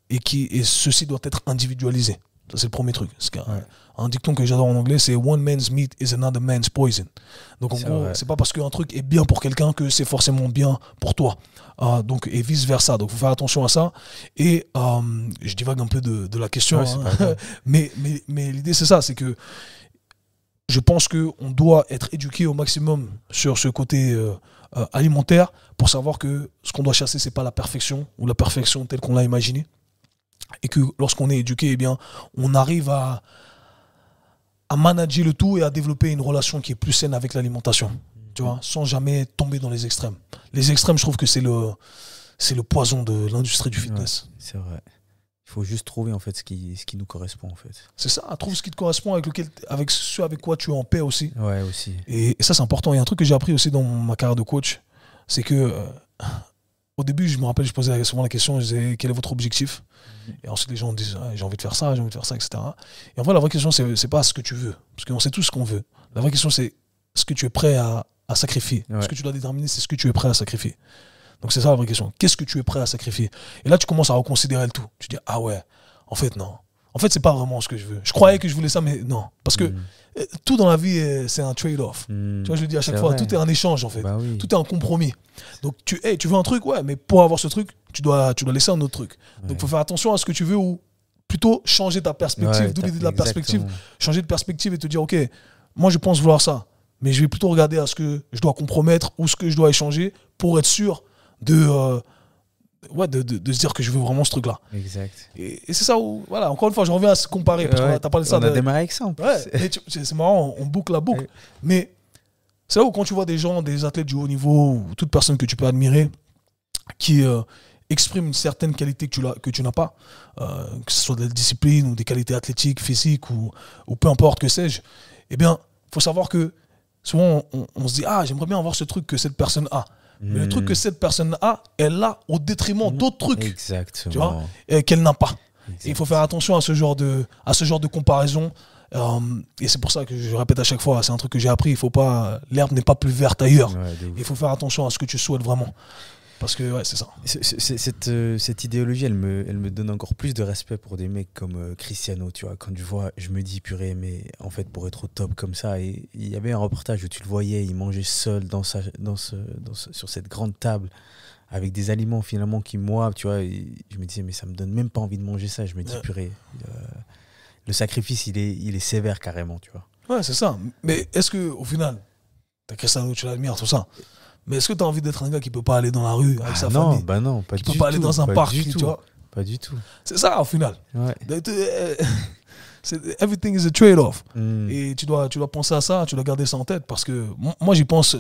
Et ceci doit être individualisé. Ça, c'est le premier truc. Un dicton que j'adore en anglais, c'est « One man's meat is another man's poison ». Donc, en gros, c'est pas parce qu'un truc est bien pour quelqu'un que c'est forcément bien pour toi. Et vice-versa. Donc, il faut faire attention à ça. Et je divague un peu de la question. Mais l'idée, c'est ça. C'est que je pense qu'on doit être éduqué au maximum sur ce côté alimentaire pour savoir que ce qu'on doit chasser, c'est pas la perfection ou la perfection telle qu'on l'a imaginée. Et que lorsqu'on est éduqué, eh bien, on arrive à manager le tout et à développer une relation qui est plus saine avec l'alimentation, tu vois, sans jamais tomber dans les extrêmes. Les extrêmes, je trouve que c'est le poison de l'industrie du fitness. C'est vrai. Il faut juste trouver en fait ce qui nous correspond en fait. C'est ça, trouve ce qui te correspond avec ce avec quoi tu es en paix aussi. Ouais, aussi. Et ça, c'est important. Il y a un truc que j'ai appris aussi dans ma carrière de coach, c'est que au début, je me rappelle, je posais souvent la question, je disais quel est votre objectif? Et ensuite, les gens disent j'ai envie de faire ça, etc. Et en fait, la vraie question, c'est pas ce que tu veux, parce qu'on sait tous ce qu'on veut. La vraie question, c'est ce que tu es prêt à sacrifier. Ce que tu dois déterminer, c'est ce que tu es prêt à sacrifier. Donc c'est ça la vraie question. Qu'est-ce que tu es prêt à sacrifier? Et là, tu commences à reconsidérer le tout. Tu dis, ah ouais, en fait, non. En fait, c'est pas vraiment ce que je veux. Je croyais que je voulais ça, mais non. Parce que tout dans la vie, c'est un trade-off. Tu vois, je le dis à chaque fois, tout est un échange, en fait. Tout est un compromis. Donc, tu veux un truc, ouais, mais pour avoir ce truc, tu dois laisser un autre truc. Donc, il faut faire attention à ce que tu veux, ou plutôt changer ta perspective, d'où l'idée de la perspective. Changer de perspective et te dire, ok, moi, je pense vouloir ça. mais je vais plutôt regarder à ce que je dois compromettre ou ce que je dois échanger pour être sûr de se dire que je veux vraiment ce truc-là. Exact. Et c'est ça où, voilà, encore une fois, je reviens à se comparer. Parce que t'as parlé de ça. On a démarré avec ça en plus. Ouais, c'est marrant, on boucle la boucle. Mais c'est là où quand tu vois des gens, des athlètes du haut niveau, ou toute personne que tu peux admirer, qui expriment une certaine qualité que tu n'as pas, que ce soit de la discipline ou des qualités athlétiques, physiques ou peu importe, que sais-je, eh bien, il faut savoir que souvent, on se dit « Ah, j'aimerais bien avoir ce truc que cette personne a ». Mais le truc que cette personne a, elle l'a au détriment d'autres trucs. Exactement. Tu vois, qu'elle n'a pas. Et il faut faire attention à ce genre de comparaison. Et c'est pour ça que je répète à chaque fois, c'est un truc que j'ai appris, il faut pas, l'herbe n'est pas plus verte ailleurs. Il faut faire attention à ce que tu souhaites vraiment. Parce que ouais, c'est ça. Cette idéologie, elle me donne encore plus de respect pour des mecs comme Cristiano, tu vois. Quand je vois, je me dis, purée, mais en fait, pour être au top comme ça, et il y avait un reportage où tu le voyais, il mangeait seul sur cette grande table, avec des aliments finalement qui, moi, tu vois, je me disais, mais ça me donne même pas envie de manger ça. Je me dis, purée, le sacrifice, il est sévère carrément, tu vois. Ouais, c'est ça. Mais est-ce qu'au final, t'as Cristiano, tu l'admires, tout ça, mais est-ce que tu as envie d'être un gars qui peut pas aller dans la rue avec sa famille? Bah non, pas du tout. Qui peut pas aller dans un parc, tu vois? Pas du tout. C'est ça, au final. Ouais. Everything is a trade-off. Et tu dois penser à ça, tu dois garder ça en tête parce que moi, j'y pense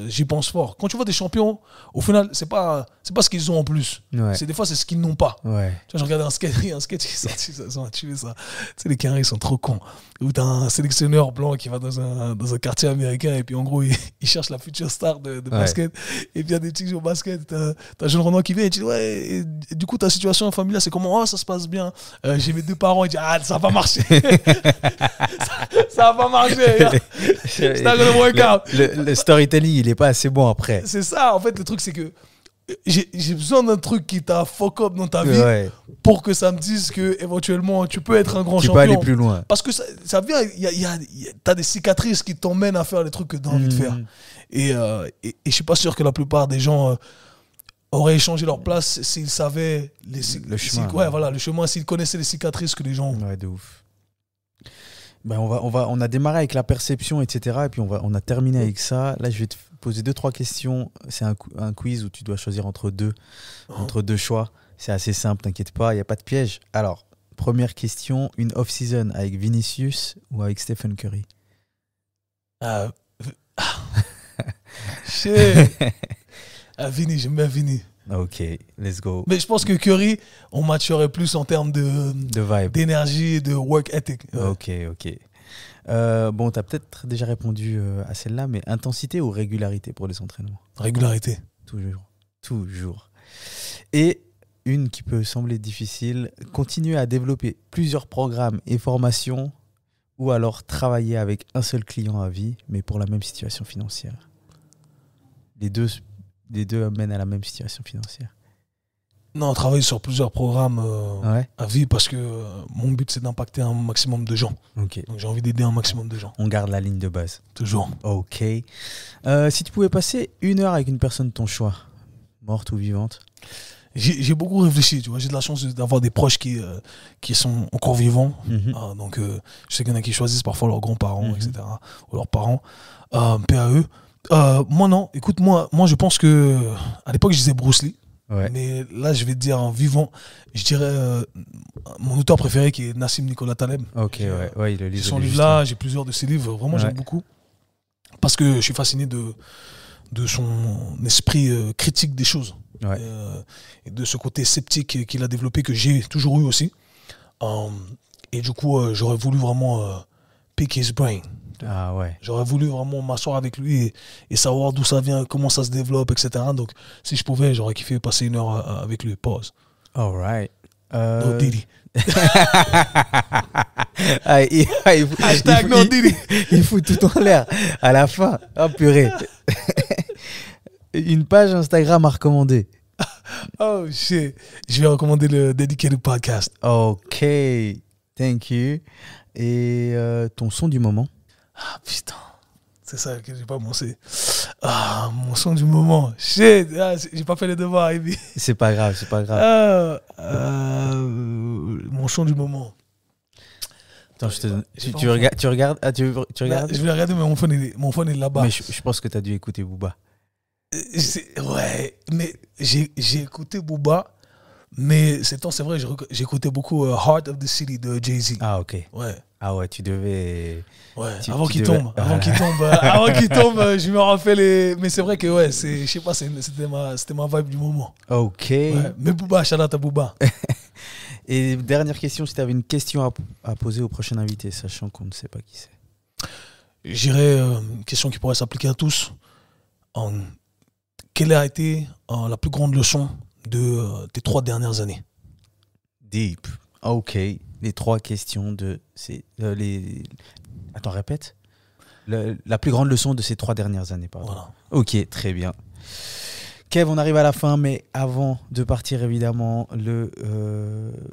fort. Quand tu vois des champions, au final, c'est pas ce qu'ils ont en plus. Ouais. Des fois, c'est ce qu'ils n'ont pas. Ouais. Tu vois, je regardais un sketch qui est sorti, ça m'a tué ça. Tu sais, les Carrés, ils sont trop cons. Où t'as un sélectionneur blanc qui va dans un quartier américain et puis en gros, il cherche la future star de basket. Et puis il y a des petits qui jouent au basket. T'as Jean Renoir qui vient et tu dis, ouais, et du coup, ta situation familiale, c'est comment? Oh, ça se passe bien. J'ai mes 2 parents. Il dit, ah, ça va pas marcher. ça va pas marcher. C'est not gonna work out. Le storytelling, il est pas assez bon après. C'est ça, en fait, le truc, c'est que j'ai besoin d'un truc qui t'a fuck up dans ta vie pour que ça me dise que éventuellement tu peux être un grand champion. Tu peux aller plus loin. Parce que ça vient, t'as des cicatrices qui t'emmènent à faire les trucs que t'as envie de faire. Et je suis pas sûr que la plupart des gens auraient échangé leur place s'ils savaient le chemin. Le chemin, s'ils connaissaient les cicatrices que les gens ont. Ouais, de ouf. Ben on a démarré avec la perception, etc. Et puis on a terminé avec ça. Là, je vais te poser 2-3 questions. C'est un quiz où tu dois choisir entre deux choix. C'est assez simple, t'inquiète pas, il n'y a pas de piège. Alors, première question, une off-season avec Vinicius ou avec Stephen Curry? Vini, j'aime bien Vini. Ok, let's go. Mais je pense que Curry, on matcherait plus en termes de vibe, d'énergie, de work ethic. Ok. Bon, tu as peut-être déjà répondu à celle-là, mais intensité ou régularité pour les entraînements? Régularité. Toujours. Et une qui peut sembler difficile, continuer à développer plusieurs programmes et formations ou alors travailler avec un seul client à vie, mais pour la même situation financière. Les deux mènent à la même situation financière. Non, travailler sur plusieurs programmes à vie parce que mon but, c'est d'impacter un maximum de gens. Okay. Donc, j'ai envie d'aider un maximum de gens. On garde la ligne de base. Toujours. Ok. Si tu pouvais passer 1 heure avec une personne de ton choix, morte ou vivante? J'ai beaucoup réfléchi, tu vois. J'ai de la chance d'avoir des proches qui sont encore vivants. Donc, je sais qu'il y en a qui choisissent parfois leurs grands-parents, etc. Ou leurs parents. Paix à eux. Moi, non. Écoute, moi, je pense que à l'époque, je disais Bruce Lee. Ouais. Mais là, je vais te dire en vivant, je dirais mon auteur préféré qui est Nassim Nicolas Taleb. Ok, ouais, il j'ai son livre-là, j'ai plusieurs de ses livres. Vraiment, j'aime beaucoup. Parce que je suis fasciné de son esprit critique des choses. Ouais. Et de ce côté sceptique qu'il a développé, que j'ai toujours eu aussi. Et du coup, j'aurais voulu vraiment pick his brain. Ah ouais. J'aurais voulu vraiment m'asseoir avec lui et savoir d'où ça vient, comment ça se développe, etc. Donc, si je pouvais, j'aurais kiffé passer 1 heure avec lui. Pause. All right. No Diddy. Hashtag No Diddy. Il fout tout en l'air à la fin. Oh purée. Une page Instagram à recommander. Oh shit. Je vais recommander le Dedicated Podcast. Ok. Thank you. Et ton son du moment? Ah putain. C'est ça que j'ai pas pensé. Ah, mon son du moment. Shit. Ah, j'ai pas fait les devoirs, Ivy. C'est pas grave. Mon son du moment. Attends, tu regardes ah, tu regardes Je vais regarder, mais mon phone est là-bas. Mais je pense que tu as dû écouter Booba. Ouais, mais j'ai écouté Booba, mais c'est vrai, j'ai écouté beaucoup Heart of the City de Jay-Z. Ah, ok. Ouais. Ah ouais, tu devais... Ouais, avant qu'il tombe, je me rappelle. Mais c'est vrai que, ouais, je sais pas, c'était ma vibe du moment. Ok. Ouais. Mais Booba, shout out à Booba. Et dernière question, si tu avais une question à poser au prochain invité, sachant qu'on ne sait pas qui c'est. J'irais une question qui pourrait s'appliquer à tous. Quelle a été la plus grande leçon de tes 3 dernières années? Deep. Ok. Les 3 questions de... Attends, répète. La plus grande leçon de ces 3 dernières années, pardon. Voilà. Ok, très bien. Kev, on arrive à la fin, mais avant de partir, évidemment, le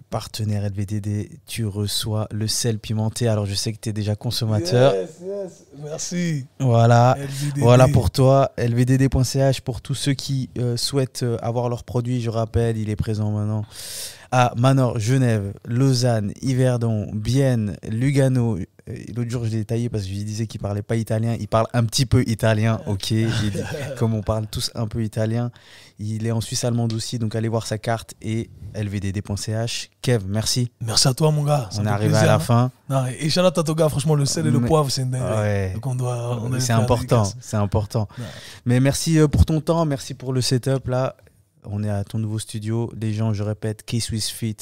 partenaire LVDD, tu reçois le sel pimenté. Alors, je sais que tu es déjà consommateur. Yes, merci. Voilà, LVDD. voilà pour toi, lvdd.ch, pour tous ceux qui souhaitent avoir leurs produits. Je rappelle, il est présent maintenant à Manor, Genève, Lausanne, Yverdon, Bienne, Lugano. L'autre jour, je l'ai détaillé parce que je lui disais qu'il ne parlait pas italien. Il parle un petit peu italien, ok. Comme on parle tous un peu italien. Il est en Suisse allemande aussi, donc allez voir sa carte et lvdd.ch. Kev, merci. Merci à toi, mon gars. On est arrivé à la fin. Non, et shout out à ton gars, franchement, le sel et le poivre, c'est une dinguerie. Ouais. Donc c'est important, c'est important. Ouais. Mais merci pour ton temps, merci pour le setup là. On est à ton nouveau studio. Les gens, je répète, K-Swiss Fit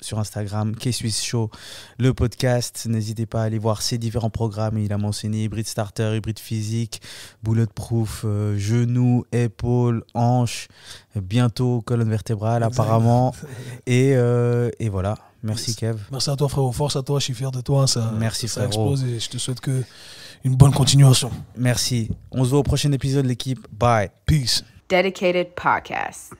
sur Instagram, K-Swiss Show, le podcast. N'hésitez pas à aller voir ses différents programmes. Il a mentionné hybride starter, hybride physique, bulletproof, genoux, épaules, hanches, bientôt colonne vertébrale apparemment. Et voilà. Merci Kev. Merci à toi frérot. Force à toi. Je suis fier de toi. Merci ça frérot. explose et je te souhaite une bonne continuation. Merci. On se voit au prochain épisode l'équipe. Bye. Peace. Dedicated Podcast.